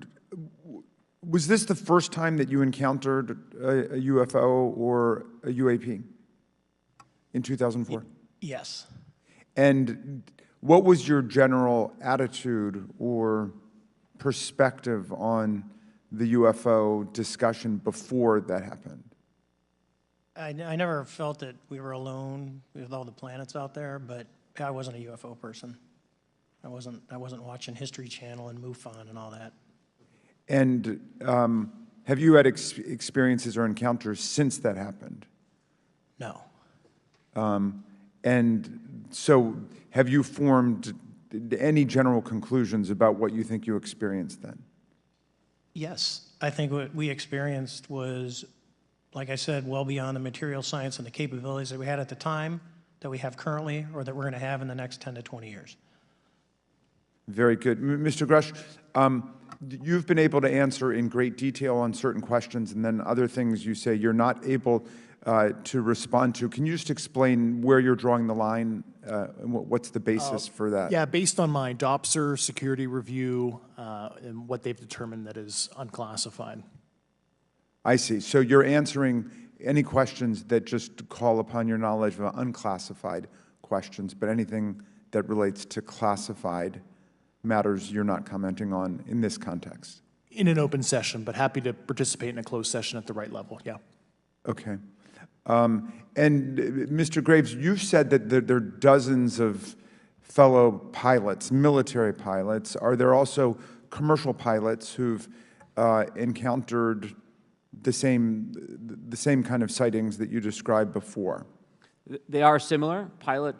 was this the first time that you encountered a UFO or a UAP in 2004? Yes. And what was your general attitude or perspective on the UFO discussion before that happened? I never felt that we were alone with all the planets out there, but I wasn't a UFO person. I wasn't watching History Channel and MUFON and all that. And have you had experiences or encounters since that happened? No. And so have you formed any general conclusions about what you think you experienced then? Yes, I think what we experienced was, like I said, well beyond the material science and the capabilities that we had at the time, that we have currently, or that we're going to have in the next 10 to 20 years. Very good. Mr. Grusch, you've been able to answer in great detail on certain questions, and then other things you say you're not able to respond to. Can you just explain where you're drawing the line and what's the basis for that? Yeah, based on my DOPSR security review and what they've determined that is unclassified. I see. So you're answering any questions that just call upon your knowledge of unclassified questions, but anything that relates to classified matters you're not commenting on in this context? In an open session, but happy to participate in a closed session at the right level, yeah. Okay. And Mr. Graves, you've said that there are dozens of fellow pilots, military pilots. Are there also commercial pilots who've encountered the same kind of sightings that you described before? They are similar.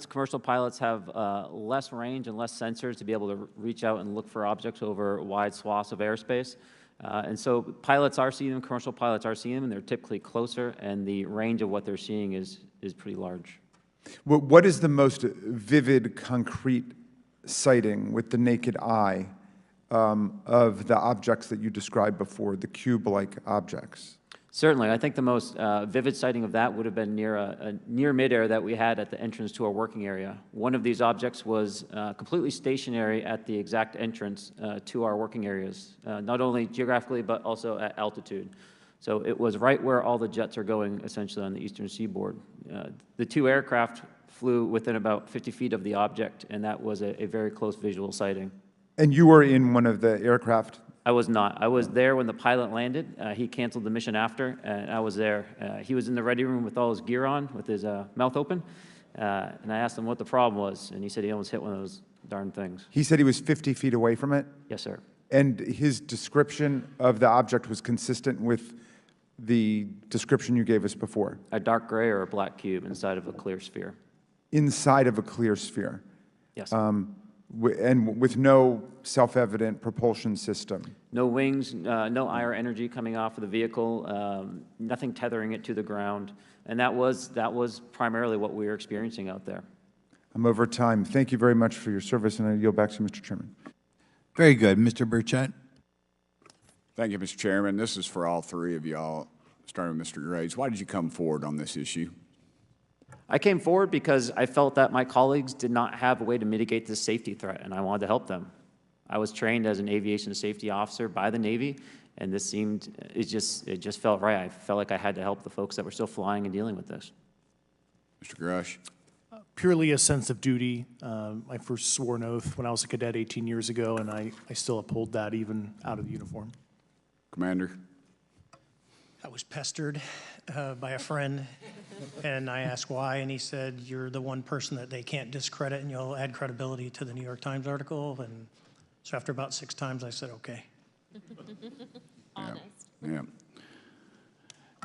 Commercial pilots have less range and less sensors to be able to reach out and look for objects over wide swaths of airspace. And so pilots are seeing them, commercial pilots are seeing them, and they're typically closer, and the range of what they're seeing is pretty large. What is the most vivid, concrete sighting with the naked eye of the objects that you described before, the cube-like objects? Certainly. I think the most vivid sighting of that would have been near midair that we had at the entrance to our working area. One of these objects was completely stationary at the exact entrance to our working areas, not only geographically but also at altitude. So it was right where all the jets are going, essentially, on the eastern seaboard. The two aircraft flew within about 50 feet of the object, and that was a very close visual sighting. And you were in one of the aircraft? I was not. I was there when the pilot landed. He canceled the mission after, and I was there. He was in the ready room with all his gear on, with his mouth open, and I asked him what the problem was, and he said he almost hit one of those darn things. He said he was 50 feet away from it? Yes, sir. And his description of the object was consistent with the description you gave us before? A dark gray or a black cube inside of a clear sphere. Inside of a clear sphere? Yes. And with no self-evident propulsion system? No wings, no IR energy coming off of the vehicle, nothing tethering it to the ground. And that was primarily what we were experiencing out there. I'm over time. Thank you very much for your service, and I yield back to you, Mr. Chairman. Very good. Mr. Burchett. Thank you, Mr. Chairman. This is for all three of y'all, starting with Mr. Graves. Why did you come forward on this issue? I came forward because I felt that my colleagues did not have a way to mitigate this safety threat, and I wanted to help them. I was trained as an aviation safety officer by the Navy, and it just felt right. I felt like I had to help the folks that were still flying and dealing with this. Mr. Grusch. Purely a sense of duty. I first swore an oath when I was a cadet 18 years ago, and I still uphold that even out of the uniform. Commander. I was pestered by a friend, and I asked why, and he said, you're the one person that they can't discredit, and you'll add credibility to the New York Times article. And so after about 6 times, I said, okay. Honest.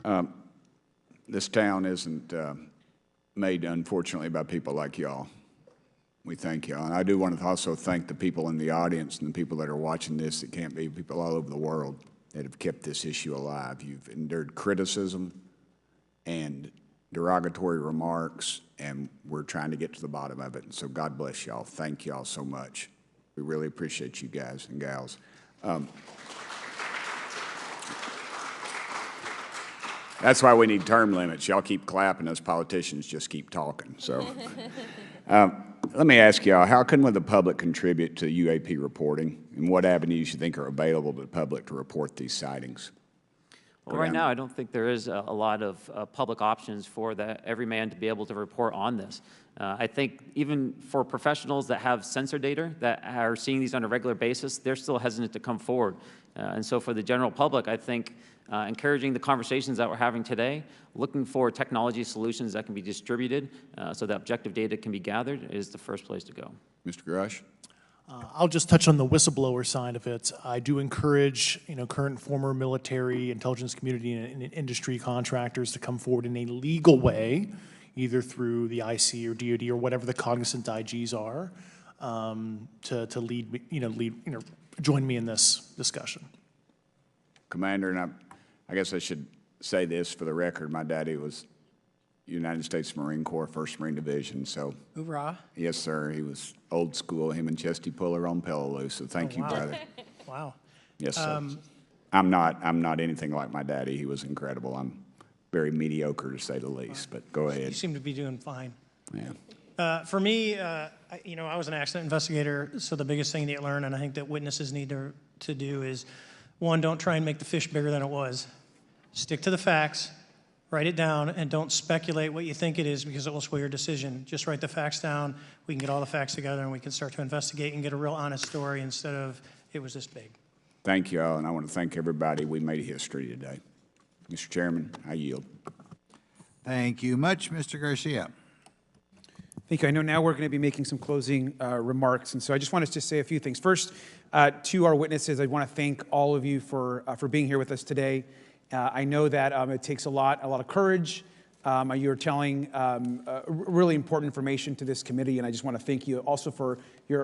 Yeah. This town isn't made, unfortunately, by people like y'all. We thank y'all. And I do want to also thank the people in the audience and the people that are watching this that can't be, people all over the world that have kept this issue alive. You've endured criticism and derogatory remarks, and we're trying to get to the bottom of it. And so God bless y'all. Thank y'all so much. We really appreciate you guys and gals. That's why we need term limits. Y'all keep clapping, us politicians just keep talking. So let me ask y'all, how can the public contribute to UAP reporting, and what avenues you think are available to the public to report these sightings? Well, right now, I don't think there is a lot of public options for every man to be able to report on this. I think even for professionals that have sensor data that are seeing these on a regular basis, they're still hesitant to come forward. And so for the general public, I think encouraging the conversations that we're having today, looking for technology solutions that can be distributed so that objective data can be gathered is the first place to go. Mr. Grusch? I'll just touch on the whistleblower side of it. I do encourage, current and former military, intelligence community, and industry contractors to come forward in a legal way, either through the IC or DoD or whatever the cognizant IGs are, to lead, join me in this discussion. Commander, and I guess I should say this for the record. My daddy was United States Marine Corps, 1st Marine Division, so. Hoorah. Yes, sir. He was old school, him and Chesty Puller on Peleliu, so thank you, wow. brother. Wow. Yes, sir. I'm not anything like my daddy. He was incredible. I'm very mediocre, to say the least, but go ahead. You seem to be doing fine. Yeah. For me, I was an accident investigator, so the biggest thing that you learn, and I think that witnesses need to do is, one, don't try and make the fish bigger than it was. Stick to the facts, write it down, and don't speculate what you think it is because it will sway your decision. Just write the facts down. We can get all the facts together and we can start to investigate and get a real honest story instead of it was this big. Thank you all, and I want to thank everybody. We made history today. Mr. Chairman, I yield. Thank you much, Mr. Garcia. Thank you. I know now we're going to be making some closing remarks, and so I just wanted to say a few things. First, to our witnesses, I want to thank all of you for being here with us today. I know that it takes a lot of courage. You're telling really important information to this committee, and I just want to thank you also for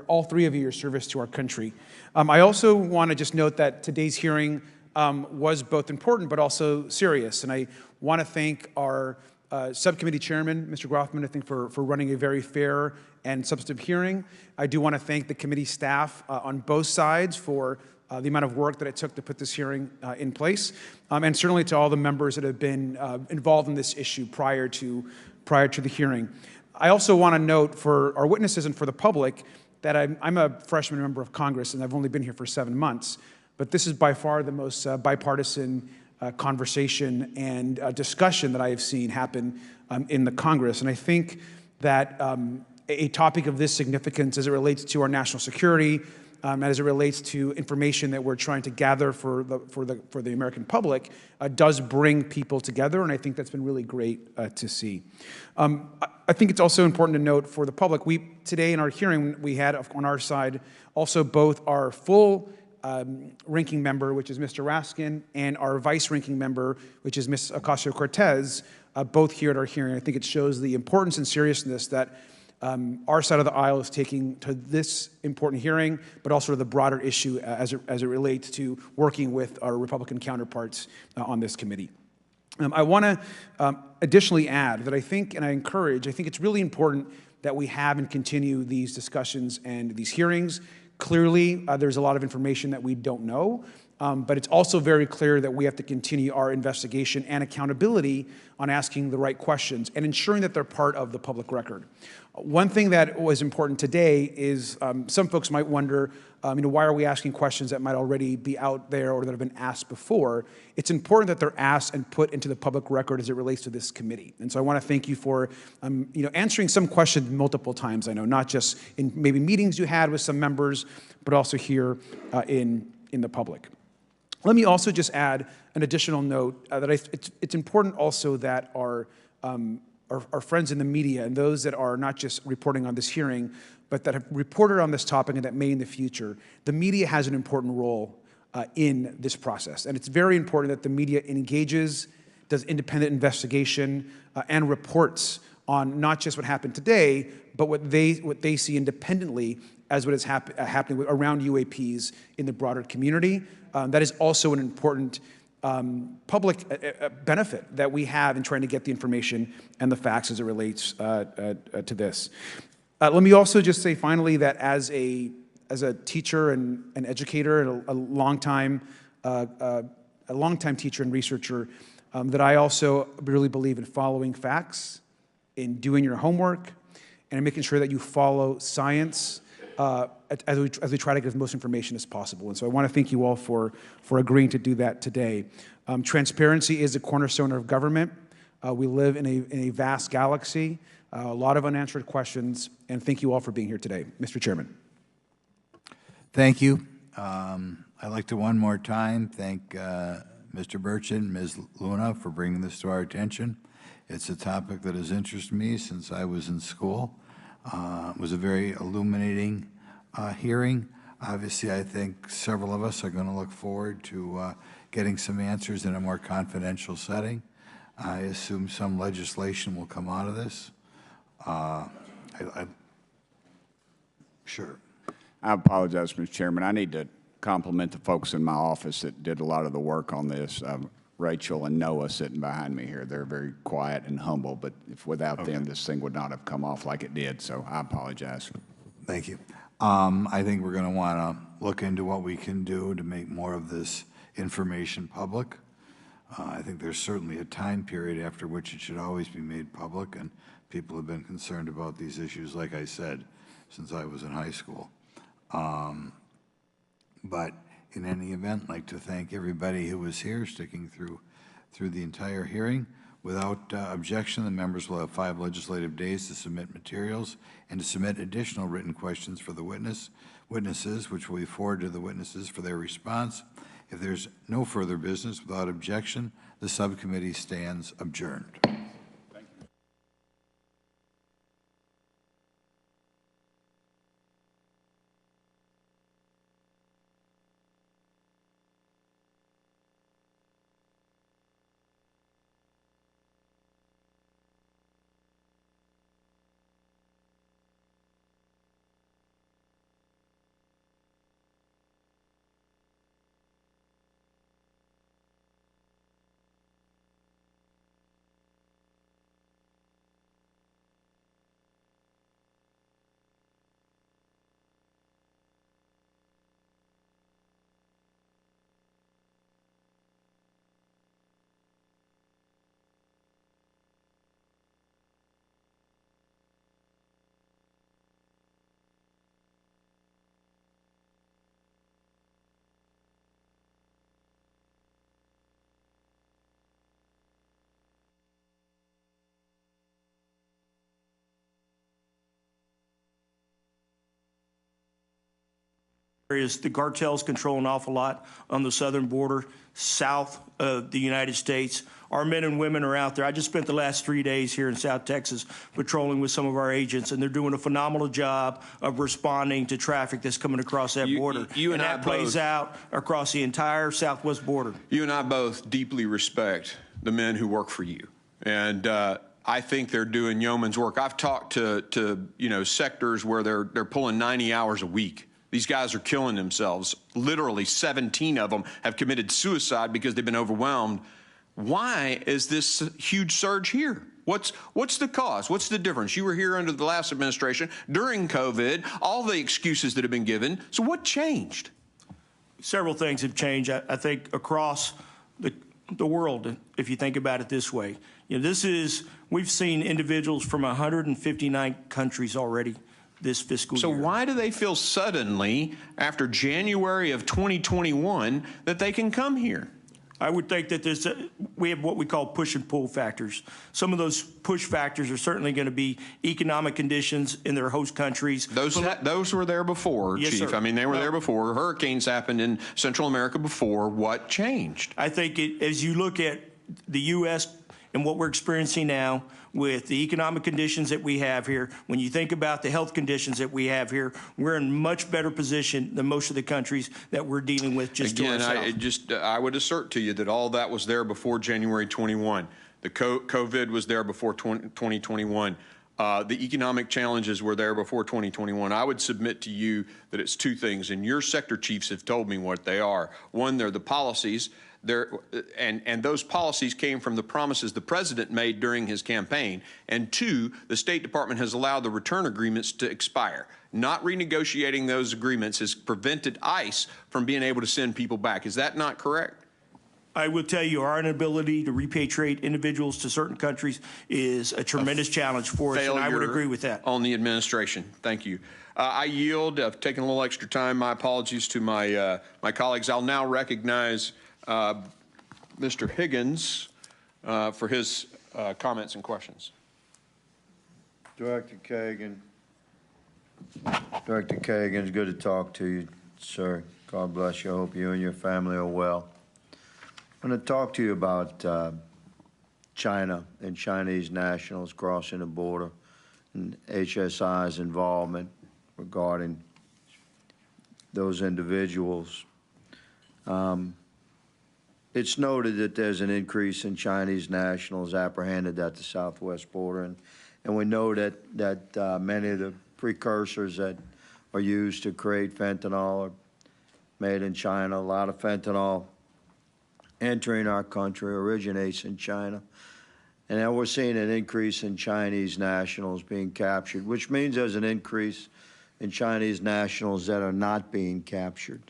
all three of you, your service to our country. I also want to just note that today's hearing was both important but also serious, and I want to thank our subcommittee chairman, Mr. Grothman, I think for running a very fair and substantive hearing. I do want to thank the committee staff on both sides for the amount of work that it took to put this hearing in place, and certainly to all the members that have been involved in this issue prior to the hearing. I also want to note for our witnesses and for the public that I'm a freshman member of Congress, and I've only been here for 7 months, but this is by far the most bipartisan conversation and discussion that I have seen happen in the Congress. And I think that a topic of this significance as it relates to our national security, as it relates to information that we're trying to gather for the American public, does bring people together, and I think that's been really great to see. I think it's also important to note for the public, today in our hearing, we had on our side also both our full ranking member, which is Mr. Raskin, and our vice ranking member, which is Ms. Ocasio-Cortez, both here at our hearing. I think it shows the importance and seriousness that our side of the aisle is taking to this important hearing, but also to the broader issue as it relates to working with our Republican counterparts on this committee. I want to additionally add that I think it's really important that we have and continue these discussions and these hearings. Clearly, there's a lot of information that we don't know, but it's also very clear that we have to continue our investigation and accountability on asking the right questions and ensuring that they're part of the public record. One thing that was important today is some folks might wonder, why are we asking questions that might already be out there or that have been asked before? It's important that they're asked and put into the public record as it relates to this committee. And so I want to thank you for answering some questions multiple times, I know, not just in maybe meetings you had with some members, but also here in the public. Let me also just add an additional note that it's important also that our friends in the media and those that are not just reporting on this hearing, but that have reported on this topic and that may in the future, the media has an important role in this process. And it's very important that the media engages, does independent investigation, and reports on not just what happened today, but what they see independently as what is happening around UAPs in the broader community. That is also an important public benefit that we have in trying to get the information and the facts as it relates to this. Let me also just say finally that as a teacher and an educator and a longtime teacher and researcher, that I also really believe in following facts, in doing your homework, and in making sure that you follow science as we try to get as most information as possible. And so I want to thank you all for agreeing to do that today. Transparency is a cornerstone of government. We live in a vast galaxy, a lot of unanswered questions, and thank you all for being here today. Mr. Chairman. Thank you. I'd like to one more time thank Mr. Burchett and Ms. Luna for bringing this to our attention. It's a topic that has interested me since I was in school. It was a very illuminating hearing. Obviously, I think several of us are going to look forward to getting some answers in a more confidential setting. I assume some legislation will come out of this. Sure. I apologize, Mr. Chairman. I need to compliment the folks in my office that did a lot of the work on this. Rachel and Noah sitting behind me here. They're very quiet and humble, but if without them, this thing would not have come off like it did, so I apologize. Thank you. I think we're going to want to look into what we can do to make more of this information public. I think there's certainly a time period after which it should always be made public, and people have been concerned about these issues, like I said, since I was in high school. But in any event, I'd like to thank everybody who was here, sticking through the entire hearing. Without objection, the members will have 5 legislative days to submit materials and to submit additional written questions for the witnesses, which will be forwarded to the witnesses for their response. If there's no further business, without objection, the subcommittee stands adjourned. Areas, the cartels control an awful lot on the southern border, south of the United States. Our men and women are out there. I just spent the last 3 days here in South Texas patrolling with some of our agents, and they're doing a phenomenal job of responding to traffic that's coming across that border. You and that I plays both, out across the entire southwest border. You and I both deeply respect the men who work for you, and I think they're doing yeoman's work. I've talked to sectors where they're pulling 90 hours a week. These guys are killing themselves. Literally 17 of them have committed suicide because they've been overwhelmed. Why is this huge surge here? What's the cause? What's the difference? You were here under the last administration, during COVID, all the excuses that have been given. So what changed? Several things have changed, I think, across the world, if you think about it this way. We've seen individuals from 159 countries already this fiscal year. So why do they feel suddenly, after January of 2021, that they can come here? I would think that we have what we call push and pull factors. Some of those push factors are certainly going to be economic conditions in their host countries. Those were there before, yes, Chief. Sir. I mean, they were there before. Hurricanes happened in Central America before. What changed? I think as you look at the U.S. and what we're experiencing now with the economic conditions that we have here, when you think about the health conditions that we have here, we're in much better position than most of the countries that we're dealing with just to ourselves. I would assert to you that all that was there before January 21. The COVID was there before 2021. The economic challenges were there before 2021. I would submit to you that it's 2 things, and your sector chiefs have told me what they are. One, they're the policies. And those policies came from the promises the president made during his campaign. And 2, the State Department has allowed the return agreements to expire. Not renegotiating those agreements has prevented ICE from being able to send people back. Is that not correct? I will tell you, our inability to repatriate individuals to certain countries is a tremendous challenge for us, and I would agree with that. On the administration. Thank you. I yield. I've taken a little extra time. My apologies to my colleagues. I'll now recognize Mr. Higgins for his comments and questions. Director Kagan, it's good to talk to you, sir. God bless you. I hope you and your family are well. I'm going to talk to you about China and Chinese nationals crossing the border and HSI's involvement regarding those individuals. It's noted that there's an increase in Chinese nationals apprehended at the southwest border, and we know that many of the precursors that are used to create fentanyl are made in China. A lot of fentanyl entering our country originates in China. And now we're seeing an increase in Chinese nationals being captured, which means there's an increase in Chinese nationals that are not being captured.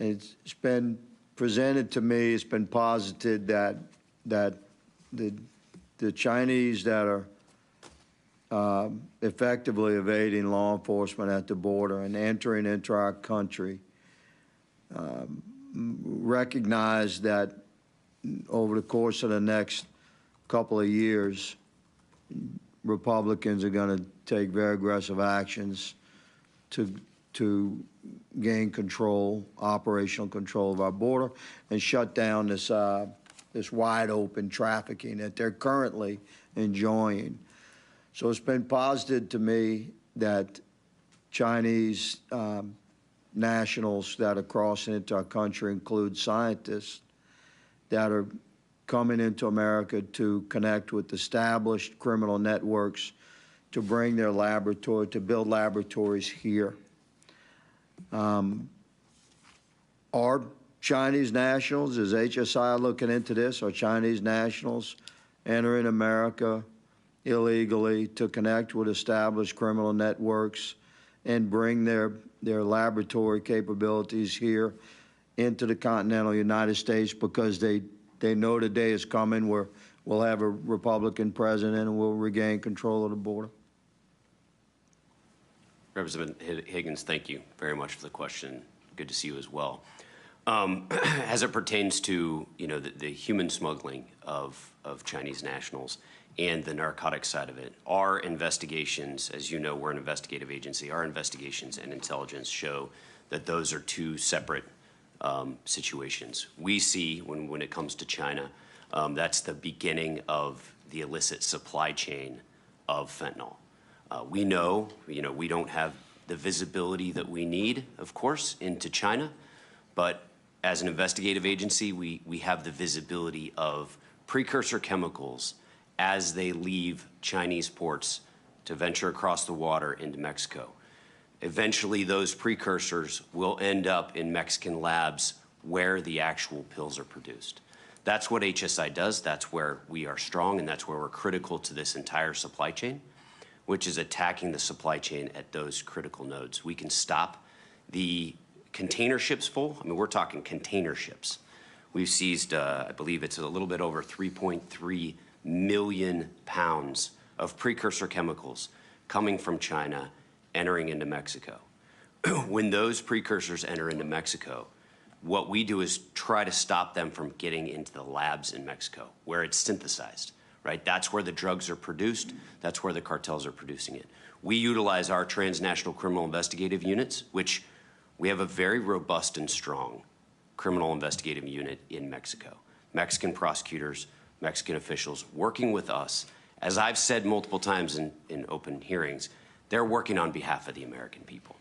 It's been presented to me, it's been posited that the Chinese that are effectively evading law enforcement at the border and entering into our country recognize that over the course of the next couple of years, Republicans are going to take very aggressive actions to gain control, operational control of our border, and shut down this wide open trafficking that they're currently enjoying. So it's been posited to me that Chinese nationals that are crossing into our country include scientists that are coming into America to connect with established criminal networks to bring their laboratory, to build laboratories here. Are Chinese nationals, is HSI looking into this, are Chinese nationals entering America illegally to connect with established criminal networks and bring their laboratory capabilities here into the continental United States because they know the day is coming where we'll have a Republican president and we'll regain control of the border? Representative Higgins, thank you very much for the question. Good to see you as well. As it pertains to the human smuggling of Chinese nationals and the narcotic side of it, our investigations, as you know, we're an investigative agency, our investigations and intelligence show that those are two separate situations. We see when it comes to China, that's the beginning of the illicit supply chain of fentanyl. We know, we don't have the visibility that we need, of course, into China, but as an investigative agency, we have the visibility of precursor chemicals as they leave Chinese ports to venture across the water into Mexico. Eventually, those precursors will end up in Mexican labs where the actual pills are produced. That's what HSI does. That's where we are strong, and that's where we're critical to this entire supply chain, which is attacking the supply chain at those critical nodes. We can stop the container ships full. I mean, we're talking container ships. We've seized, I believe it's a little bit over 3.3 million pounds of precursor chemicals coming from China entering into Mexico. When those precursors enter into Mexico, what we do is try to stop them from getting into the labs in Mexico where it's synthesized, right? That's where the drugs are produced. That's where the cartels are producing it. We utilize our transnational criminal investigative units, which we have a very robust and strong criminal investigative unit in Mexico. Mexican prosecutors, Mexican officials working with us. As I've said multiple times in open hearings, they're working on behalf of the American people.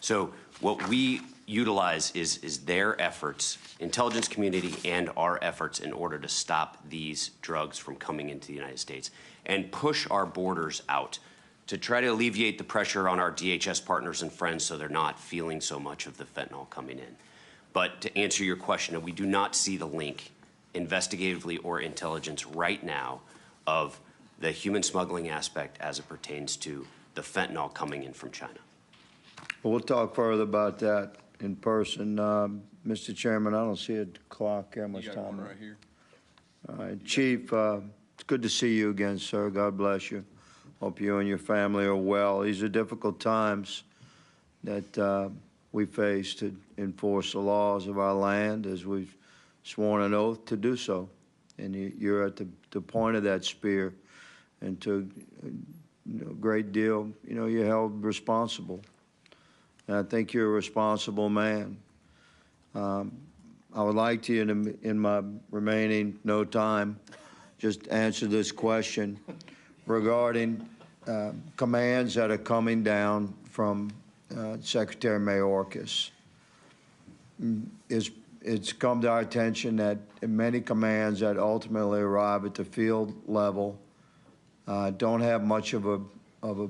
So what we utilize is their efforts, intelligence community and our efforts in order to stop these drugs from coming into the United States and push our borders out to try to alleviate the pressure on our DHS partners and friends so they're not feeling so much of the fentanyl coming in. But to answer your question, we do not see the link investigatively or intelligence right now of the human smuggling aspect as it pertains to the fentanyl coming in from China. Well, we'll talk further about that in person. Mr. Chairman, I don't see a clock. How much time? Right here. All right, Chief, it's good to see you again, sir. God bless you. Hope you and your family are well. These are difficult times that we face to enforce the laws of our land as we've sworn an oath to do so. And you're at the point of that spear, and to a great deal, you're held responsible. And I think you're a responsible man. I would like to, in my remaining no time, just answer this question regarding commands that are coming down from Secretary Mayorkas. It's come to our attention that many commands that ultimately arrive at the field level don't have much of a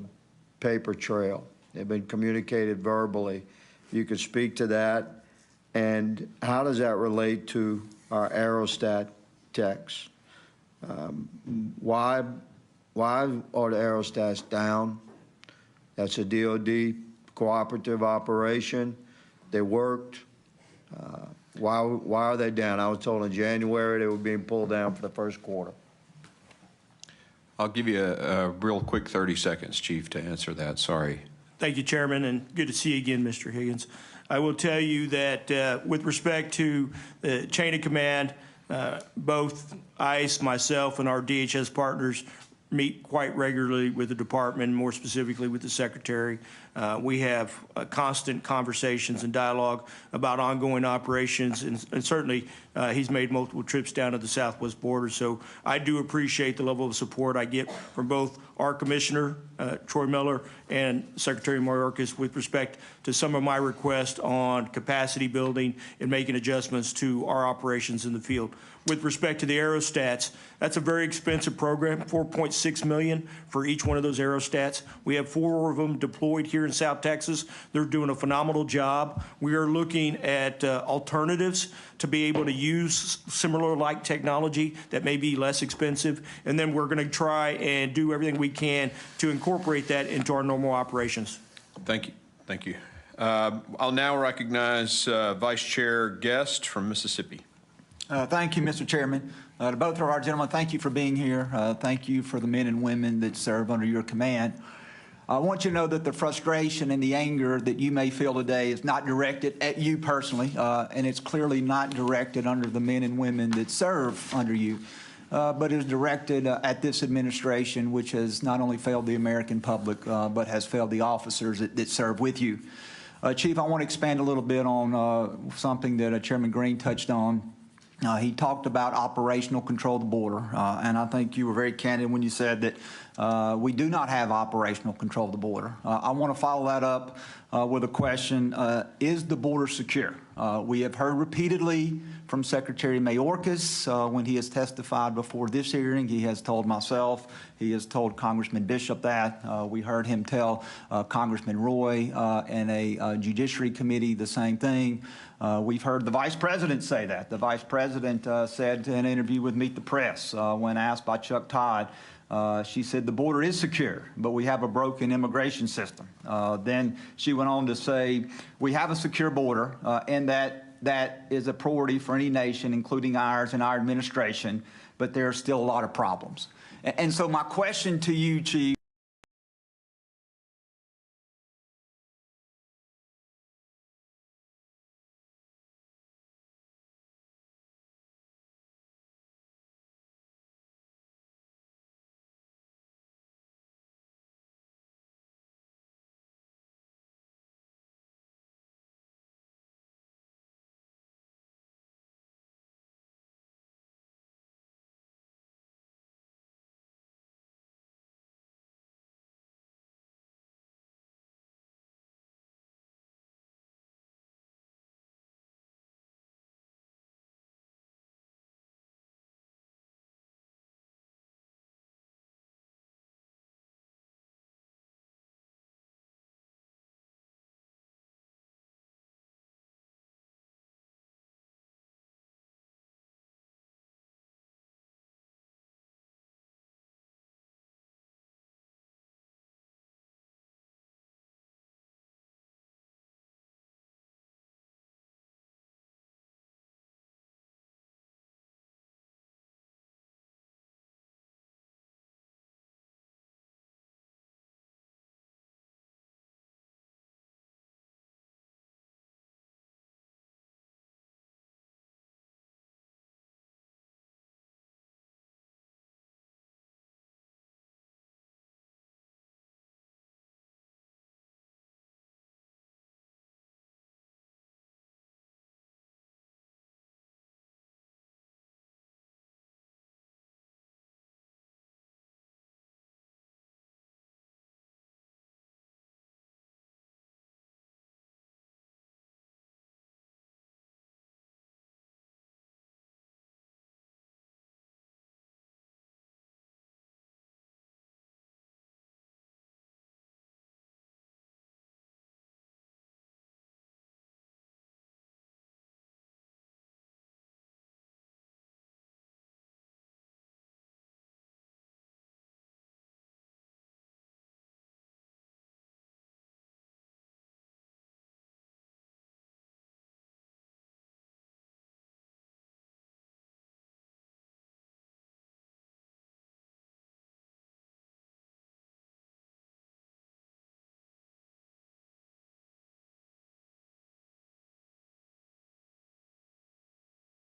paper trail. They've been communicated verbally. You could speak to that. And how does that relate to our aerostat techs? Why are the aerostats down? That's a DOD cooperative operation. They worked. Why are they down? I was told in January they were being pulled down for the first quarter. I'll give you a real quick 30 seconds, Chief, to answer that. Sorry. Thank you, Chairman, and good to see you again, Mr. Higgins. I will tell you that with respect to the chain of command, both ICE, myself, and our DHS partners meet quite regularly with the department, more specifically with the Secretary. We have constant conversations and dialogue about ongoing operations, and certainly he's made multiple trips down to the southwest border. So I do appreciate the level of support I get from both our Commissioner, Troy Miller, and Secretary Mayorkas with respect to some of my requests on capacity building and making adjustments to our operations in the field. With respect to the aerostats, that's a very expensive program, $4.6 million for each one of those aerostats. We have 4 of them deployed here in South Texas. They're doing a phenomenal job. We are looking at alternatives to be able to use similar-like technology that may be less expensive, and then we're going to try and do everything we can to incorporate that into our normal operations. Thank you. Thank you. I'll now recognize Vice Chair Guest from Mississippi. Thank you, Mr. Chairman. To both of our gentlemen, thank you for being here. Thank you for the men and women that serve under your command. I want you to know that the frustration and the anger that you may feel today is not directed at you personally, and it's clearly not directed under the men and women that serve under you, but is directed at this administration, which has not only failed the American public, but has failed the officers that serve with you. Chief, I want to expand a little bit on something that Chairman Green touched on. He talked about operational control of the border, and I think you were very candid when you said that we do not have operational control of the border. I want to follow that up with a question. Is the border secure? We have heard repeatedly from Secretary Mayorkas when he has testified before this hearing. He has told myself, he has told Congressman Bishop that. We heard him tell Congressman Roy in a Judiciary Committee the same thing. We've heard the Vice President say that. The Vice President said in an interview with Meet the Press when asked by Chuck Todd, she said the border is secure, but we have a broken immigration system. Then she went on to say we have a secure border and that is a priority for any nation, including ours and our administration, but there are still a lot of problems. And so my question to you, Chief,